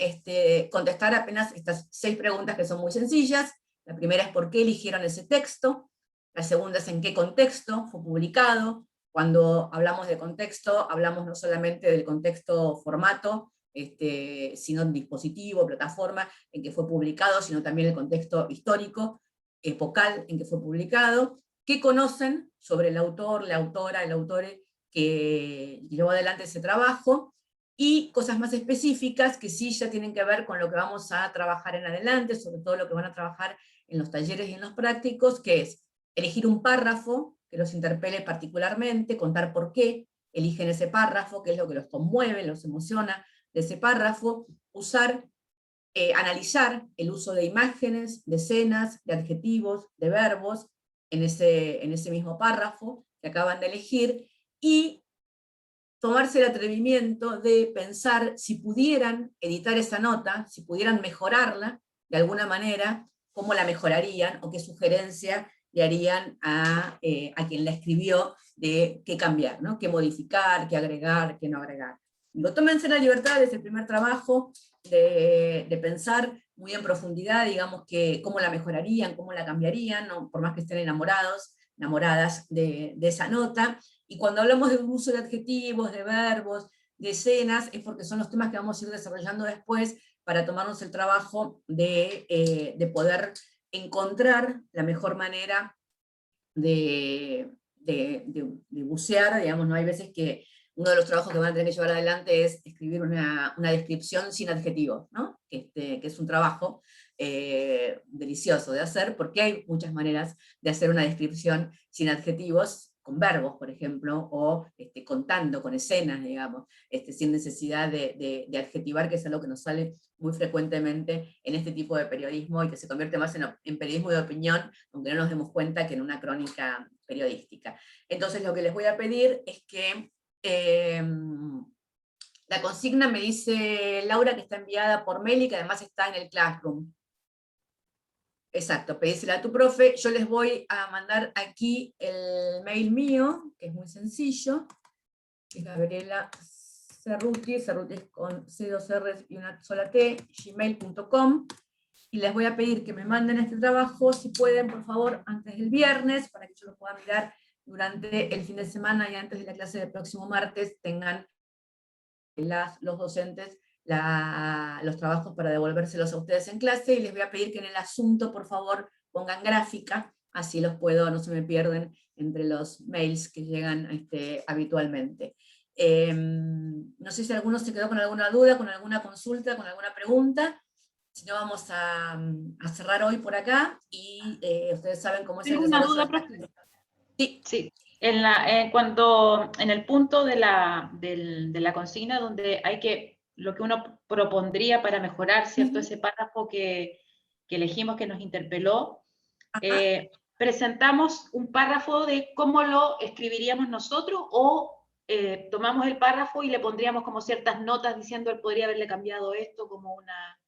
contestar apenas estas 6 preguntas, que son muy sencillas. La primera es por qué eligieron ese texto, la segunda es en qué contexto fue publicado. Cuando hablamos de contexto, hablamos no solamente del contexto formato, sino dispositivo, plataforma en que fue publicado, sino también el contexto histórico, epocal en que fue publicado. ¿Qué conocen sobre el autor, la autora, el autore que llevó adelante ese trabajo? Y cosas más específicas que sí ya tienen que ver con lo que vamos a trabajar en adelante, sobre todo lo que van a trabajar en los talleres y en los prácticos, que es elegir un párrafo que los interpele particularmente, contar por qué, eligen ese párrafo, qué es lo que los conmueve, los emociona de ese párrafo, analizar el uso de imágenes, de escenas, de adjetivos, de verbos, en ese mismo párrafo que acaban de elegir, y tomarse el atrevimiento de pensar si pudieran editar esa nota, si pudieran mejorarla de alguna manera, cómo la mejorarían, o qué sugerencia le harían a quien la escribió de qué cambiar, ¿no? Qué modificar, qué agregar, qué no agregar. Tómense la libertad desde el primer trabajo de pensar muy en profundidad, digamos, cómo la mejorarían, cómo la cambiarían, ¿no? Por más que estén enamoradas de esa nota. Y cuando hablamos del uso de adjetivos, de verbos, de escenas, es porque son los temas que vamos a ir desarrollando después para tomarnos el trabajo de poder encontrar la mejor manera de bucear, digamos, ¿no? Hay veces que uno de los trabajos que van a tener que llevar adelante es escribir una descripción sin adjetivos, ¿no? Que es un trabajo delicioso de hacer, porque hay muchas maneras de hacer una descripción sin adjetivos, con verbos, por ejemplo, o contando con escenas, digamos, sin necesidad de adjetivar, que es algo que nos sale muy frecuentemente en este tipo de periodismo, y que se convierte más en periodismo de opinión, aunque no nos demos cuenta que en una crónica periodística. Entonces lo que les voy a pedir es que la consigna, me dice Laura, que está enviada por mail y que además está en el Classroom. Exacto, pedísela a tu profe. Yo les voy a mandar aquí el mail mío, que es muy sencillo, que es Gabriela Cerruti es con C2 R's y una sola T, gmail.com, y les voy a pedir que me manden este trabajo, si pueden, por favor, antes del viernes, para que yo lo pueda mirar durante el fin de semana, y antes de la clase del próximo martes tengan los docentes los trabajos para devolvérselos a ustedes en clase, y les voy a pedir que en el asunto, por favor, pongan gráfica, así los puedo, no se me pierden entre los mails que llegan habitualmente. No sé si alguno se quedó con alguna duda, con alguna consulta, con alguna pregunta. Si no, vamos a cerrar hoy por acá, y ustedes saben cómo es el Tengo una desarrollo. duda, profe. Sí. Sí. En el punto de la consigna, donde hay lo que uno propondría para mejorar, ¿cierto? Ese párrafo que elegimos, que nos interpeló, presentamos un párrafo de cómo lo escribiríamos nosotros, o tomamos el párrafo y le pondríamos como ciertas notas diciendo él podría haberle cambiado esto, como una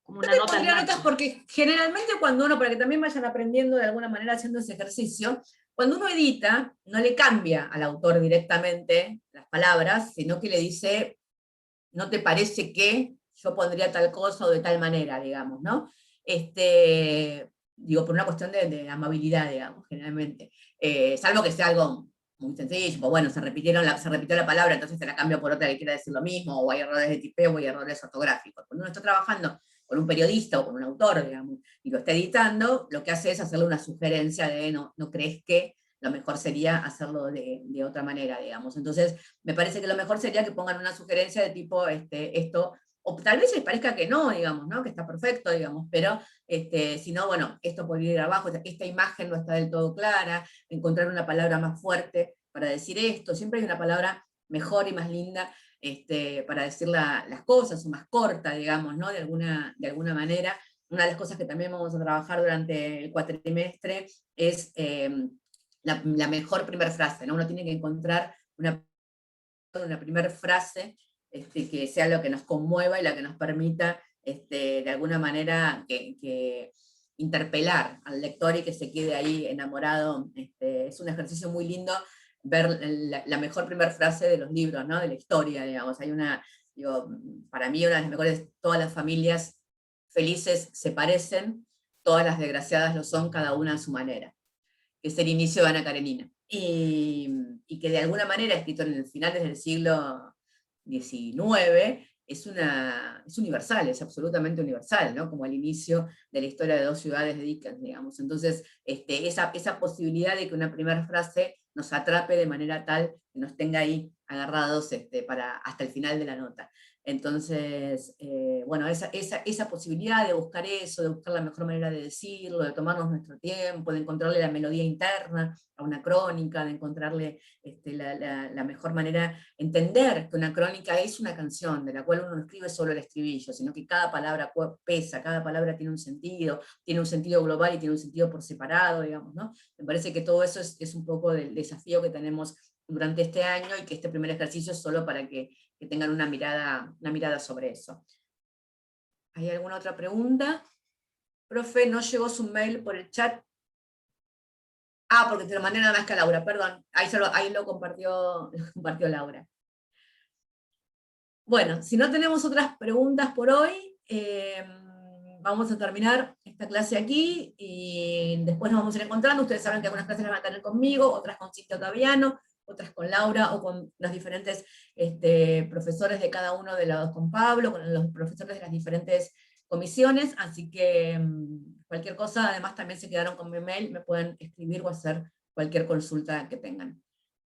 nota al Notas, margen. porque generalmente cuando uno, para que también vayan aprendiendo de alguna manera haciendo ese ejercicio, cuando uno edita, no le cambia al autor directamente las palabras, sino que le dice, ¿no te parece que yo pondría tal cosa o de tal manera, digamos, ¿no? Digo, por una cuestión de amabilidad, digamos, generalmente. Salvo que sea algo muy sencillo, pues bueno, se repitió la palabra, entonces se la cambio por otra que quiera decir lo mismo, o hay errores de tipeo, o hay errores ortográficos. Cuando uno está trabajando con un periodista o con un autor, digamos, y lo está editando, lo que hace es hacerle una sugerencia de no crees que lo mejor sería hacerlo de otra manera, digamos. Entonces, me parece que lo mejor sería que pongan una sugerencia de tipo, esto, o tal vez les parezca que no, digamos, ¿no? Que está perfecto, digamos, pero si no, bueno, esto podría ir abajo, esta imagen no está del todo clara, encontrar una palabra más fuerte para decir esto, siempre hay una palabra mejor y más linda para decir las cosas, o más corta, digamos, ¿no? De alguna manera. Una de las cosas que también vamos a trabajar durante el cuatrimestre es la mejor primera frase, ¿no? Uno tiene que encontrar una primera frase que sea lo que nos conmueva y la que nos permita, de alguna manera, que interpelar al lector y que se quede ahí enamorado. Es un ejercicio muy lindo ver la mejor primera frase de los libros, ¿no? De la historia, digamos. Hay para mí una de las mejores: todas las familias felices se parecen, todas las desgraciadas lo son, cada una a su manera, que es el inicio de Ana Karenina, y que de alguna manera, escrito en el final del siglo XIX, es universal, es absolutamente universal, ¿no? Como el inicio de la historia de dos ciudades de Dickens, digamos. Entonces, esa posibilidad de que una primera frase nos atrape de manera tal que nos tenga ahí agarrados hasta el final de la nota. Entonces, bueno, esa posibilidad de buscar eso, de buscar la mejor manera de decirlo, de tomarnos nuestro tiempo, de encontrarle la melodía interna a una crónica, de encontrarle la mejor manera, entender que una crónica es una canción, de la cual uno no escribe solo el estribillo, sino que cada palabra pesa, cada palabra tiene un sentido global y tiene un sentido por separado, digamos, ¿no? Me parece que todo eso es un poco del desafío que tenemos durante este año, y que este primer ejercicio es solo para que tengan una mirada sobre eso. ¿Hay alguna otra pregunta? Profe, no llegó su mail por el chat. Ah, porque te lo mandé nada más que a Laura, perdón. Ahí lo compartió Laura. Bueno, si no tenemos otras preguntas por hoy, vamos a terminar esta clase aquí, y después nos vamos a ir encontrando. Ustedes saben que algunas clases las van a tener conmigo, otras con Cintia Ottaviano, otras con Laura, o con los diferentes profesores de cada uno de los, con Pablo, con los profesores de las diferentes comisiones, así que cualquier cosa, además también se quedaron con mi mail, me pueden escribir o hacer cualquier consulta que tengan.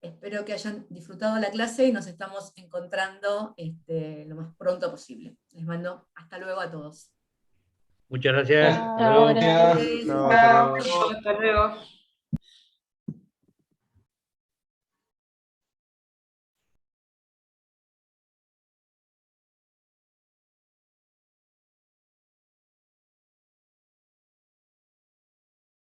Espero que hayan disfrutado la clase, y nos estamos encontrando lo más pronto posible. Les mando hasta luego a todos. Muchas gracias. Chao. Hasta luego. Gracias. Chao, hasta luego. Hasta luego.